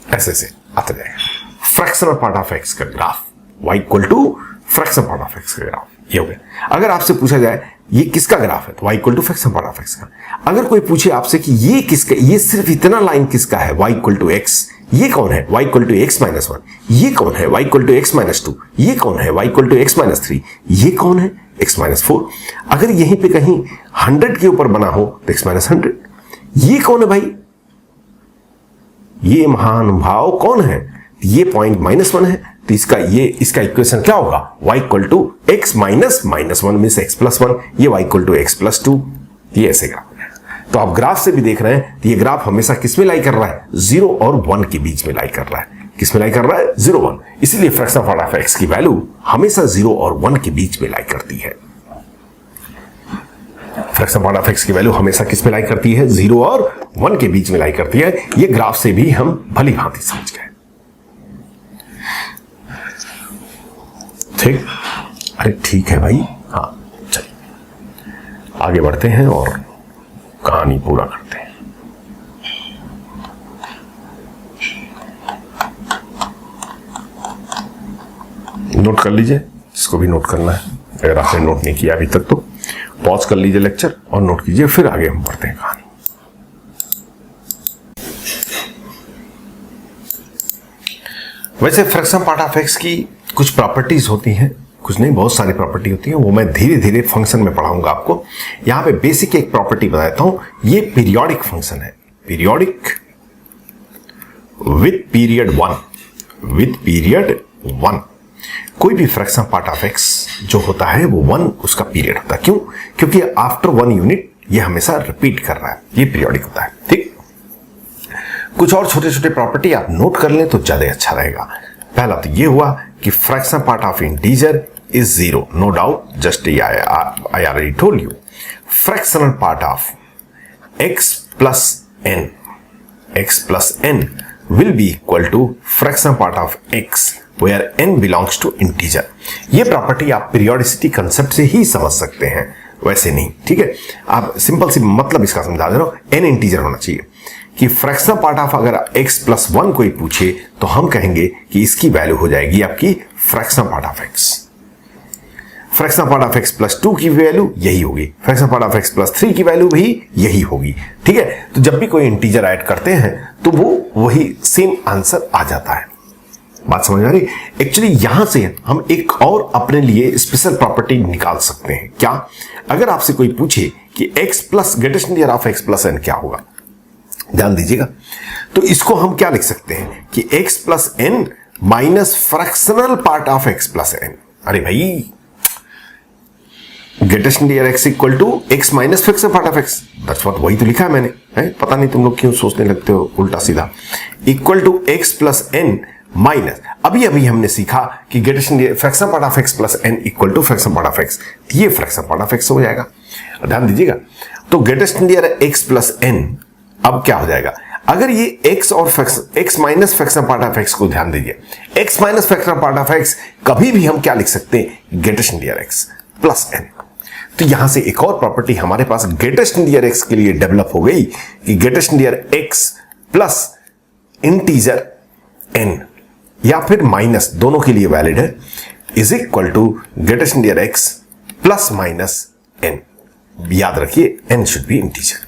ऐसे से आता जाएगा। फ्रैक्शनल पार्ट ऑफ एक्स का graph y equal to fractional part of x का ग्राफ, ये हो गया। अगर आपसे पूछा जाए ये किसका ग्राफ है, तो y equal to fractional part of x का। अगर कोई पूछे आपसे कि ये किसका, ये सिर्फ इतना लाइन किसका है, y इक्वल टू एक्स, ये कौन है, y equal to x minus 1, ये कौन है, y equal to x minus 2, ये कौन है, y equal to x minus 3, ये कौन है, x माइनस 4। अगर यहीं पे कहीं 100 के ऊपर बना हो तो x माइनस 100। ये कौन है भाई, ये महानुभाव कौन है, ये पॉइंट माइनस 1 है, तो इसका इक्वेशन क्या होगा, y equal to x minus minus 1 means x plus 1, ये y equal to x plus 2। ये ऐसे ग्राफ है। तो आप ग्राफ से भी देख रहे हैं, तो ये ग्राफ हमेशा किस में लाई कर रहा है, 0 और 1 के बीच में लाई कर रहा है। किस में लाई कर रहा है, 0 1। इसलिए फ्रैक्शनल पार्ट ऑफ x की वैल्यू हमेशा 0 और 1 के बीच में लाई करती है। फ्रैक्शनल पार्ट ऑफ x की वैल्यू हमेशा किस में लाई करती है, 0 और 1 के बीच में लाई करती है। ये ग्राफ से भी हम भली भांति समझ गए, ठीक। अरे ठीक है भाई, हाँ चलिए आगे बढ़ते हैं और कहानी पूरा करते हैं। नोट कर लीजिए, इसको भी नोट करना है। अगर आपने नोट नहीं किया अभी तक तो पॉज कर लीजिए लेक्चर और नोट कीजिए, फिर आगे हम बढ़ते हैं कहानी। वैसे फ्रैक्शन पार्ट ऑफ एक्स की कुछ प्रॉपर्टीज होती हैं, कुछ नहीं बहुत सारी प्रॉपर्टी होती है, वो मैं धीरे धीरे फंक्शन में पढ़ाऊंगा आपको। यहां पे बेसिक एक प्रॉपर्टी बताता हूं, ये पीरियोडिक फंक्शन है, पीरियोडिक विथ पीरियड 1। कोई भी फ्रैक्शन पार्ट ऑफ एक्स जो होता है वो 1 उसका पीरियड होता है। क्यों? क्योंकि आफ्टर 1 यूनिट ये हमेशा रिपीट कर रहा है, ये पीरियोडिक होता है। ठीक, कुछ और छोटे छोटे प्रॉपर्टी आप नोट कर लें तो ज्यादा अच्छा रहेगा। पहला तो ये हुआ कि fraction part of integer is 0, no doubt, just I already told you. Fractional part of x plus n will be equal to fraction part of x where n belongs to integer। ये प्रॉपर्टी आप पीरियोडिसिटी कंसेप्ट से ही समझ सकते हैं, वैसे नहीं। ठीक है, आप सिंपल सी मतलब इसका समझा दे रहा हूं, n इंटीजर होना चाहिए कि फ्रैक्शनल पार्ट ऑफ अगर x+1 कोई पूछे तो हम कहेंगे कि इसकी वैल्यू हो जाएगी आपकी fractional part of x। Fractional part of x+2 की वैल्यू यही होगी, फ्रैक्शनल पार्ट ऑफ x+3 की वैल्यू भी यही होगी। ठीक है, तो जब भी कोई इंटीजर ऐड करते हैं तो वो वही सेम आंसर आ जाता है। बात समझ आ रही? एक्चुअली यहां से हम एक और अपने लिए स्पेशल प्रॉपर्टी निकाल सकते हैं। क्या? अगर आपसे कोई पूछे कि x plus greatest integer of x+n क्या होगा, ध्यान दीजिएगा, तो इसको हम क्या लिख सकते हैं कि x+n minus fractional part of x+n। अरे भाई, greatest integer x equal to x minus fractional part of x, that's what, वही तो लिखा है मैंने, है? पता नहीं तुम लोग क्यों सोचने लगते हो उल्टा सीधा। इक्वल टू x+n माइनस, अभी हमने सीखा कि greatest integer fractional part of x+n equal to fractional part of x, ये फ्रैक्शनल पार्ट ऑफ x हो जाएगा। ध्यान दीजिएगा, तो ग्रेटेस्ट इंटीजर x+n अब क्या हो जाएगा, अगर ये x और x minus fractional part of x को ध्यान दीजिए, x minus fractional part of x कभी भी हम क्या लिख सकते हैं, greatest integer x plus n। तो यहां से एक और प्रॉपर्टी हमारे पास ग्रेटेस्ट इंटीजर x के लिए डेवलप हो गई कि greatest integer x plus integer n या फिर माइनस, दोनों के लिए वैलिड है, is equal to greatest integer x plus minus n। याद रखिए n शुड बी इंटीजर।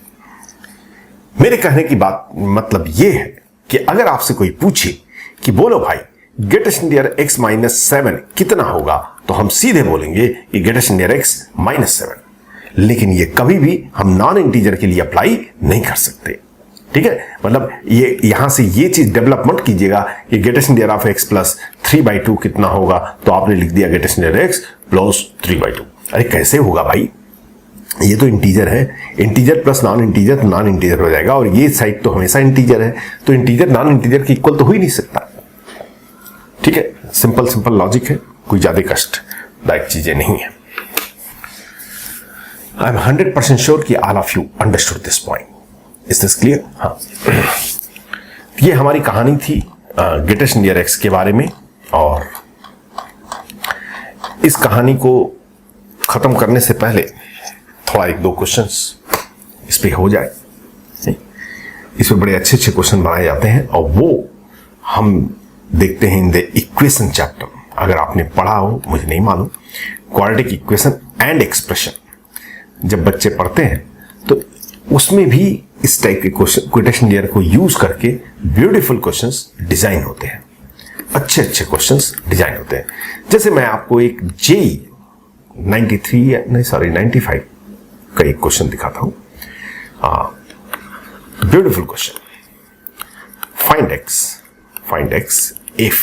मेरे कहने की बात मतलब यह है कि अगर आपसे कोई पूछे कि बोलो भाई ग्रेटेस्ट इंटीजर x माइनस 7 कितना होगा, तो हम सीधे बोलेंगे कि ग्रेटेस्ट इंटीजर x माइनस 7। लेकिन ये कभी भी हम नॉन इंटीजर के लिए अप्लाई नहीं कर सकते। ठीक है, मतलब ये यहां से ये चीज डेवलप मत कीजिएगा कि greatest integer of x plus 3/2 कितना होगा, तो आपने लिख दिया ग्रेटेस्ट इंटीजर x प्लस 3/2। अरे कैसे होगा भाई, ये तो इंटीजर है, इंटीजर प्लस नॉन इंटीजर तो नॉन इंटीजर हो जाएगा, और ये साइड तो हमेशा इंटीजर है, तो इंटीजर नॉन इंटीजर के इक्वल तो हो ही नहीं सकता। ठीक है, सिंपल लॉजिक है, कोई ज्यादा कष्टदायक चीजें नहीं है। आई एम 100% श्योर कि all of you understood this point. Is this clear? हाँ, ये हमारी कहानी थी ग्रेटेस्ट इंटीजर x के बारे में, और इस कहानी को खत्म करने से पहले थोड़ा 1-2 क्वेश्चंस इस पे हो जाए। इस पे बड़े अच्छे क्वेश्चन बनाए जाते हैं, और वो हम देखते हैं इन द इक्वेशन चैप्टर। अगर आपने पढ़ा हो, मुझे नहीं मालूम, क्वाड्रेटिक इक्वेशन एंड एक्सप्रेशन जब बच्चे पढ़ते हैं तो उसमें भी इस टाइप के क्वेश्चन ग्रेटेस्ट इंटीजर को यूज करके ब्यूटीफुल क्वेश्चंस डिजाइन होते हैं, अच्छे क्वेश्चंस डिजाइन होते हैं। जैसे मैं आपको एक JEE 95 का एक क्वेश्चन दिखाता हूं। Beautiful question, find x if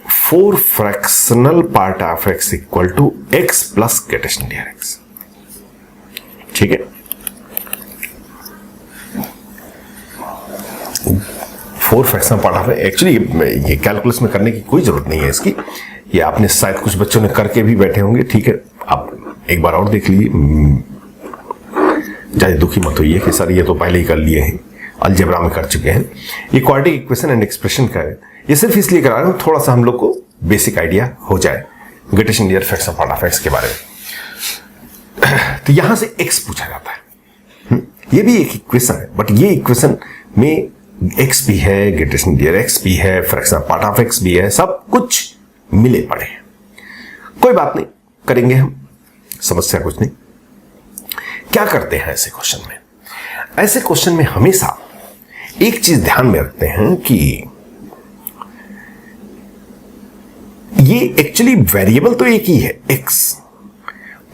4 fractional part of x equal to x plus greatest integer x। ठीक है, 4 फ्रैक्शनल पार्ट ऑफ, एक्चुअली ये कैलकुलस में करने की कोई जरूरत नहीं है इसकी, ये आपने शायद कुछ बच्चों ने करके भी बैठे होंगे। ठीक है, आप एक बार और देख लीजिए, ज्यादा दुखी मत होइए कि सर ये तो पहले ही कर लिए हैं, अलजेब्रा में कर चुके हैं। ये क्वाड्रेटिक इक्वेशन एंड एक्सप्रेशन का है, ये सिर्फ इसलिए करा रहा हूं थोड़ा सा हम लोग को बेसिक आइडिया हो जाए greatest integer fractional part of x के बारे में। तो यहां से x पूछा जाता है। ये भी एक इक्वेशन है, बट ये इक्वेशन में x भी है, ग्रेटेस्ट इंटीजर x भी है, फ्रैक्शनल पार्ट ऑफ x भी है, सब कुछ मिले पड़े हैं। कोई बात नहीं, करेंगे हम, समस्या कुछ नहीं। क्या करते हैं ऐसे क्वेश्चन में? ऐसे क्वेश्चन में हमेशा एक चीज ध्यान में रखते हैं कि ये एक्चुअली वेरिएबल तो एक ही है x,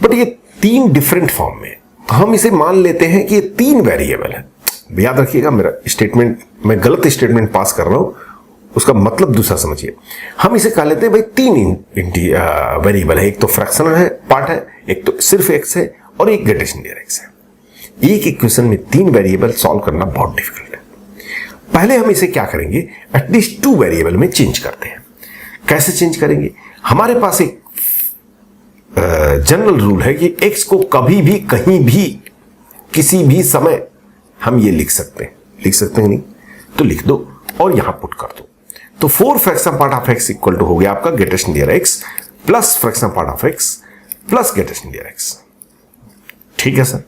बट ये 3 डिफरेंट फॉर्म में। तो हम इसे मान लेते हैं कि ये 3 वेरिएबल है। याद रखिएगा, मेरा स्टेटमेंट, मैं गलत स्टेटमेंट पास कर रहा हूं, उसका मतलब दूसरा समझिए। हम इसे कह लेते हैं भाई 3 वेरिएबल है, एक तो फ्रैक्शनल है पार्ट है, एक तो सिर्फ x है, और एक ग्रेटेस्ट इंटीजर x है। एक इक्वेशन में 3 वेरिएबल सॉल्व करना बहुत डिफिकल्ट है। पहले हम इसे क्या करेंगे, एटलीस्ट 2 वेरिएबल में चेंज करते हैं। कैसे चेंज करेंगे? हमारे पास एक जनरल रूल है कि x को कभी भी कहीं भी किसी भी समय हम ये लिख सकते हैं नहीं तो लिख दो और यहां पुट कर दो। तो 4 fractional part of x equal to हो गया आपका greatest integer x plus fractional part of x plus greatest integer x। ठीक है सर,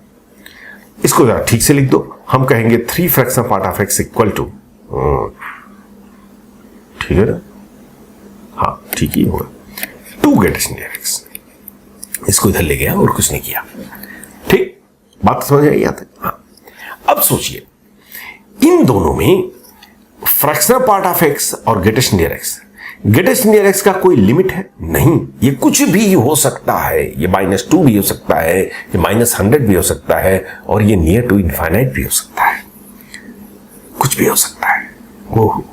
इसको जरा ठीक से लिख दो। हम कहेंगे 3 fractional part of x equal to, ठीक है ना? हाँ ठीक ही होगा, 2 ग्रेटेस्ट इंटीजर x। इसको इधर ले गया और कुछ नहीं किया। ठीक, बात समझ आई? आते? हाँ। अब सोचिए, इन दोनों में फ्रैक्शनल पार्ट ऑफ x और ग्रेटेस्ट इंटीजर x का कोई लिमिट है? नहीं, ये कुछ भी हो सकता है। ये -2 भी हो सकता है, ये -100 भी हो सकता है, और ये नियर टू इनफाइनाइट भी हो सकता है। कुछ भी हो सकता है वो।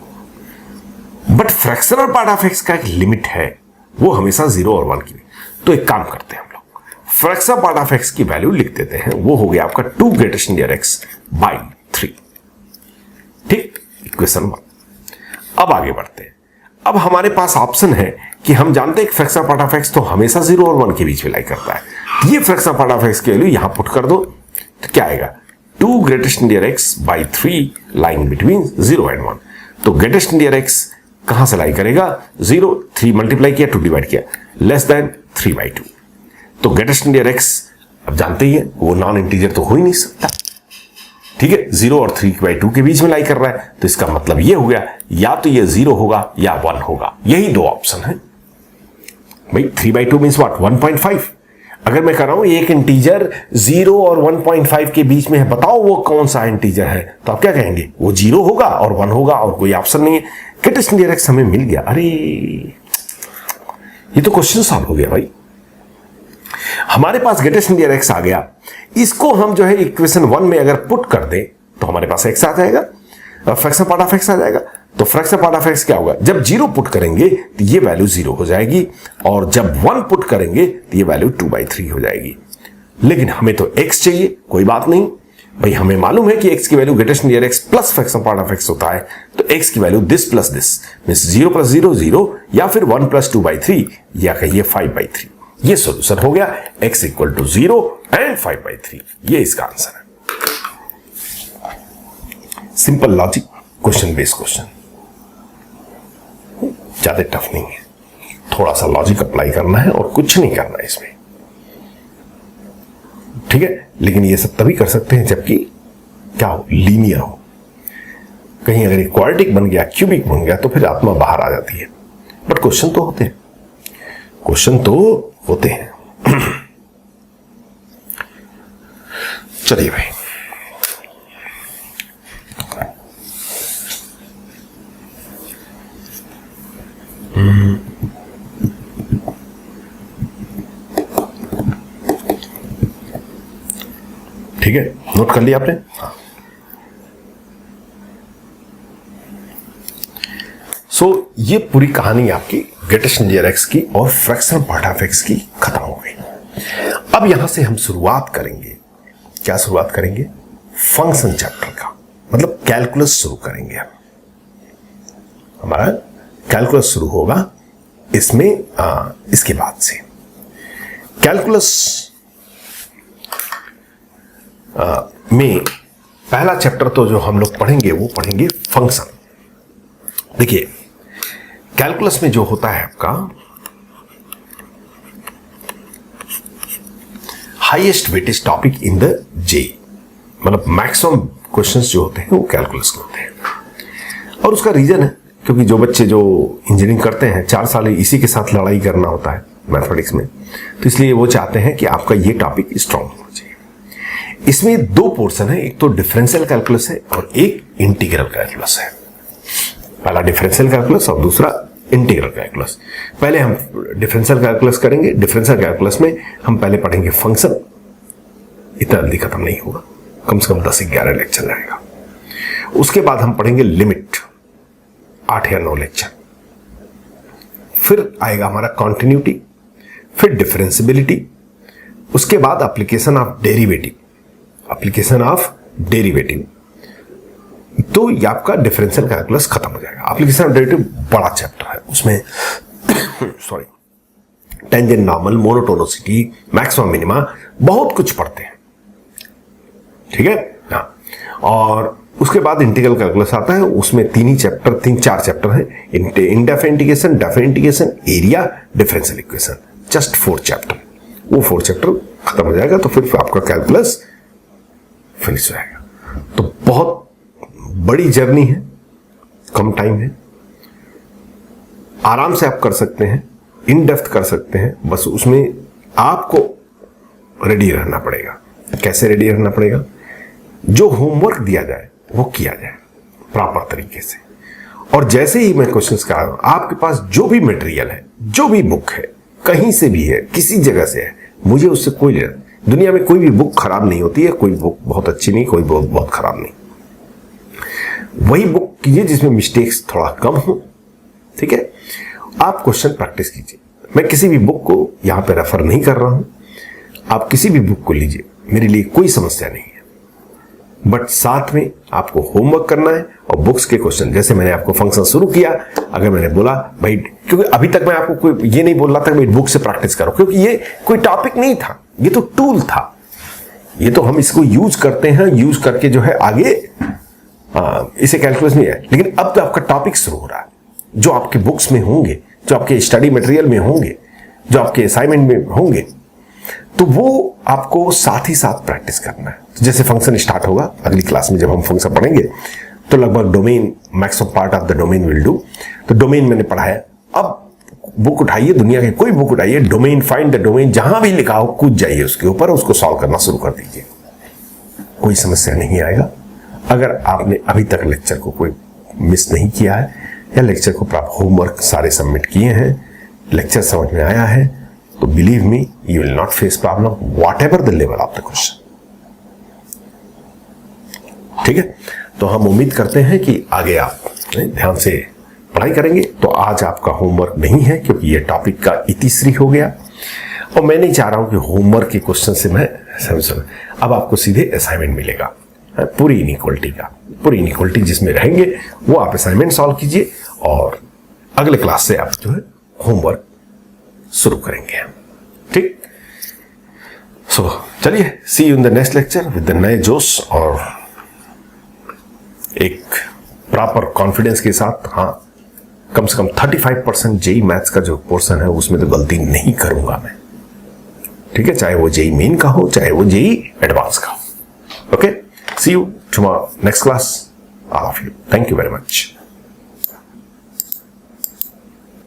But fractional part of x का एक लिमिट है, वो हमेशा 0 और 1 की। तो एक काम करते हैं हम लोग, फ्रैक्शनल पार्ट ऑफ x की वैल्यू लिख देते हैं। वो हो गया आपका 2 ग्रेटेस्ट इंटीजर x बाई 3। ठीक, इक्वेशन 1। अब आगे बढ़ते हैं। अब हमारे पास ऑप्शन है कि हम जानते हैं कि फ्रैक्शनल पार्ट ऑफ x तो हमेशा 0 और 1 के बीच में लाई करता है। ये फ्रैक्शनल पार्ट ऑफ x की वैल्यू यहां पुट कर दो, तो क्या आएगा? 2 greatest integer x by 3 line between 0 and 1। तो ग्रेटेस्ट इंटीजर x कहां से लाई करेगा? 0, 3 मल्टीप्लाई किया, 2 डिवाइड किया, लेस देन 3/2। तो ग्रेटेस्ट इंटीजर x अब जानते ही है, वो नॉन इंटीजर तो हो ही नहीं सकता। ठीक है, 0 और 3/2 के बीच में लाई कर रहा है, तो इसका मतलब ये हो गया, या तो ये 0 होगा या 1 होगा। यही 2 ऑप्शन है भाई। 3/2 मीन्स व्हाट? 1.5। अगर मैं कह रहा हूं एक इंटीजर 0 और 1.5 के बीच में है, बताओ वो कौन सा इंटीजर है, तो आप क्या कहेंगे? वो 0 होगा और 1 होगा, और कोई ऑप्शन नहीं है। ग्रेटेस्ट इंटीजर x हमें मिल गया। अरे ये तो क्वेश्चन सॉल्व हो गया भाई। हमारे पास ग्रेटेस्ट इंटीजर x आ गया। इसको हम जो है इक्वेशन 1 में अगर पुट कर दें तो हमारे पास x आ जाएगा, फ्रैक्शनल पार्ट ऑफ x आ जाएगा। तो फ्रैक्शनल पार्ट ऑफ x क्या होगा? जब 0 पुट करेंगे तो ये वैल्यू 0 हो जाएगी, और जब 1 पुट करेंगे तो ये वैल्यू 2/3 हो जाएगी। लेकिन हमें तो x चाहिए। कोई बात नहीं भाई, हमें मालूम है कि x की value greatest integer x plus fractional part of x होता है। तो x की value this plus this means 0 + 0 0, या फिर 1 + 2/3, या कहिए 5/3। ये सॉल्यूशन हो गया, x = 0 एंड 5/3। ये इसका आंसर है। Simple logic, question based question, ज्यादा टफ नहीं है। थोड़ा सा लॉजिक अप्लाई करना है और कुछ नहीं करना है इसमें। ठीक है, लेकिन ये सब तभी कर सकते हैं जबकि क्या हो? लीनियर हो। कहीं अगर क्वाड्रेटिक बन गया, क्यूबिक बन गया, तो फिर आत्मा बाहर आ जाती है। बट क्वेश्चन तो होते हैं, क्वेश्चन तो होते हैं। चलिए भाई, ठीक है, नोट कर लिया आपने? हाँ। सो ये पूरी कहानी आपकी ग्रेटेस्ट इंटीजर x की और फ्रैक्शनल पार्ट ऑफ x की खत्म हो गई। अब यहां से हम शुरुआत करेंगे। क्या शुरुआत करेंगे? फंक्शन चैप्टर का, मतलब कैलकुलस शुरू करेंगे। हमारा कैलकुलस शुरू होगा इसमें इसके बाद से। कैलकुलस में पहला चैप्टर तो जो हम लोग पढ़ेंगे वो पढ़ेंगे फंक्शन। देखिए, कैलकुलस में जो होता है आपका highest weightage topic in the JEE, मतलब मैक्सिमम क्वेश्चंस जो होते हैं वो कैलकुलस के होते हैं। और उसका रीजन है क्योंकि जो बच्चे जो इंजीनियरिंग करते हैं 4 साल इसी के साथ लड़ाई करना होता है मैथमेटिक्स में, तो इसलिए वो चाहते हैं कि आपका ये टॉपिक स्ट्रांग होना चाहिए। इसमें 2 पोर्शन है, एक तो डिफरेंशियल कैलकुलस है और एक इंटीग्रल कैलकुलस है। पहला डिफरेंशियल कैलकुलस और दूसरा इंटीग्रल कैलकुलस। पहले हम डिफरेंशियल कैलकुलस करेंगे। डिफरेंशियल कैलकुलस में हम पहले पढ़ेंगे फंक्शन, इतना जल्दी खत्म नहीं होगा, कम से कम 10 से 11 लेक्चर रहेगा। उसके बाद हम पढ़ेंगे लिमिट, 8 या 9 लेक्चर। फिर आएगा हमारा कॉन्टिन्यूटी, फिर डिफरेंशियबिलिटी, उसके बाद एप्लीकेशन ऑफ डेरिवेटिव। तो ये आपका डिफरेंशियल कैलकुलस खत्म हो जाएगा। एप्लीकेशन ऑफ डेरिवेटिव बड़ा चैप्टर है, उसमें sorry tangent, normal, monotonicity, maximum minima, बहुत कुछ पढ़ते हैं, ठीक है। हाँ, और उसके बाद इंटीग्रल कैलकुलस आता है, उसमें 3-4 चैप्टर हैं, indefinite integration, definite integration, area, differential equation, just 4 chapter. वो 4 चैप्टर खत्म हो जाएगा तो फिर आपका कैलकुलस फिनिश हो जाएगा। तो बहुत बड़ी जर्नी है, कम टाइम है, आराम से आप कर सकते हैं, इन डेप्थ कर सकते हैं, बस उसमें आपको रेडी रहना पड़ेगा। कैसे रेडी रहना पड़ेगा? जो होमवर्क दिया जाए वो किया जाए प्रॉपर तरीके से, और जैसे ही मैं क्वेश्चंस कर रहा हूं, आपके पास जो भी मटेरियल है, जो भी बुक है, कहीं से भी है, किसी जगह से है, मुझे उससे कोई लेना। दुनिया में कोई भी बुक खराब नहीं होती है, कोई बुक बहुत अच्छी नहीं, कोई बुक बहुत खराब नहीं। वही बुक कीजिए जिसमें मिस्टेक्स थोड़ा कम हो, ठीक है। आप क्वेश्चन प्रैक्टिस कीजिए। मैं किसी भी बुक को यहां पे रेफर नहीं कर रहा हूं, आप किसी भी बुक को लीजिए, मेरे लिए कोई समस्या नहीं है। बट साथ में आपको होमवर्क करना है और बुक्स के क्वेश्चन, जैसे मैंने आपको फंक्शन शुरू किया, अगर मैंने बोला भाई, क्योंकि अभी तक मैं आपको कोई ये नहीं बोल रहा था भाई बुक से प्रैक्टिस करो, क्योंकि ये कोई टॉपिक नहीं था, ये तो टूल था, ये तो हम इसको यूज करते हैं, यूज करके जो है आगे इसे कैलकुलस नहीं है। लेकिन अब तो आपका टॉपिक शुरू हो रहा है, जो आपके बुक्स में होंगे, जो आपके स्टडी मटेरियल में होंगे, जो आपके असाइनमेंट में होंगे, तो वो आपको साथ ही साथ प्रैक्टिस करना है। तो जैसे फंक्शन स्टार्ट होगा अगली क्लास में, जब हम फंक्शन पढ़ेंगे तो लगभग domain, maximum part of the domain will do. तो डोमेन मैंने पढ़ा है, अब बुक उठाइए, दुनिया की कोई बुक उठाइए, डोमेन, फाइंड द डोमेन, जहां भी लिखा हो कूद जाइए उसके ऊपर, उसको सॉल्व करना शुरू कर दीजिए, कोई समस्या नहीं आएगा। अगर आपने अभी तक लेक्चर को कोई मिस नहीं किया है, या लेक्चर को प्राप्त होमवर्क सारे सबमिट किए हैं, लेक्चर समझ में आया है, तो believe me, you will not face problem what ever the level of the question, ठीक है। तो हम उम्मीद करते हैं कि आगे आप ध्यान से पढ़ाई करेंगे। तो आज आपका होमवर्क नहीं है, क्योंकि ये टॉपिक का इतिश्री हो गया, और मैं नहीं चाह रहा हूं कि होमवर्क के क्वेश्चन से मैं समझ, अब आपको सीधे असाइनमेंट मिलेगा पूरी इनइक्वालिटी का, पूरी इनइक्वालिटी जिसमें रहेंगे वो आप असाइनमेंट सॉल्व कीजिए, और अगले क्लास से आप जो है होमवर्क शुरू करेंगे, ठीक। सो चलिए, see you in the next lecture with the नए जोश और एक प्रॉपर कॉन्फिडेंस के साथ। हाँ, कम से कम 35% जेई मैथ्स का जो पोर्शन है उसमें तो गलती नहीं करूंगा मैं, ठीक है, चाहे वो जेई मेन का हो, चाहे वो जेई एडवांस का हो। Okay, see you tomorrow next class, all of you, thank you very much.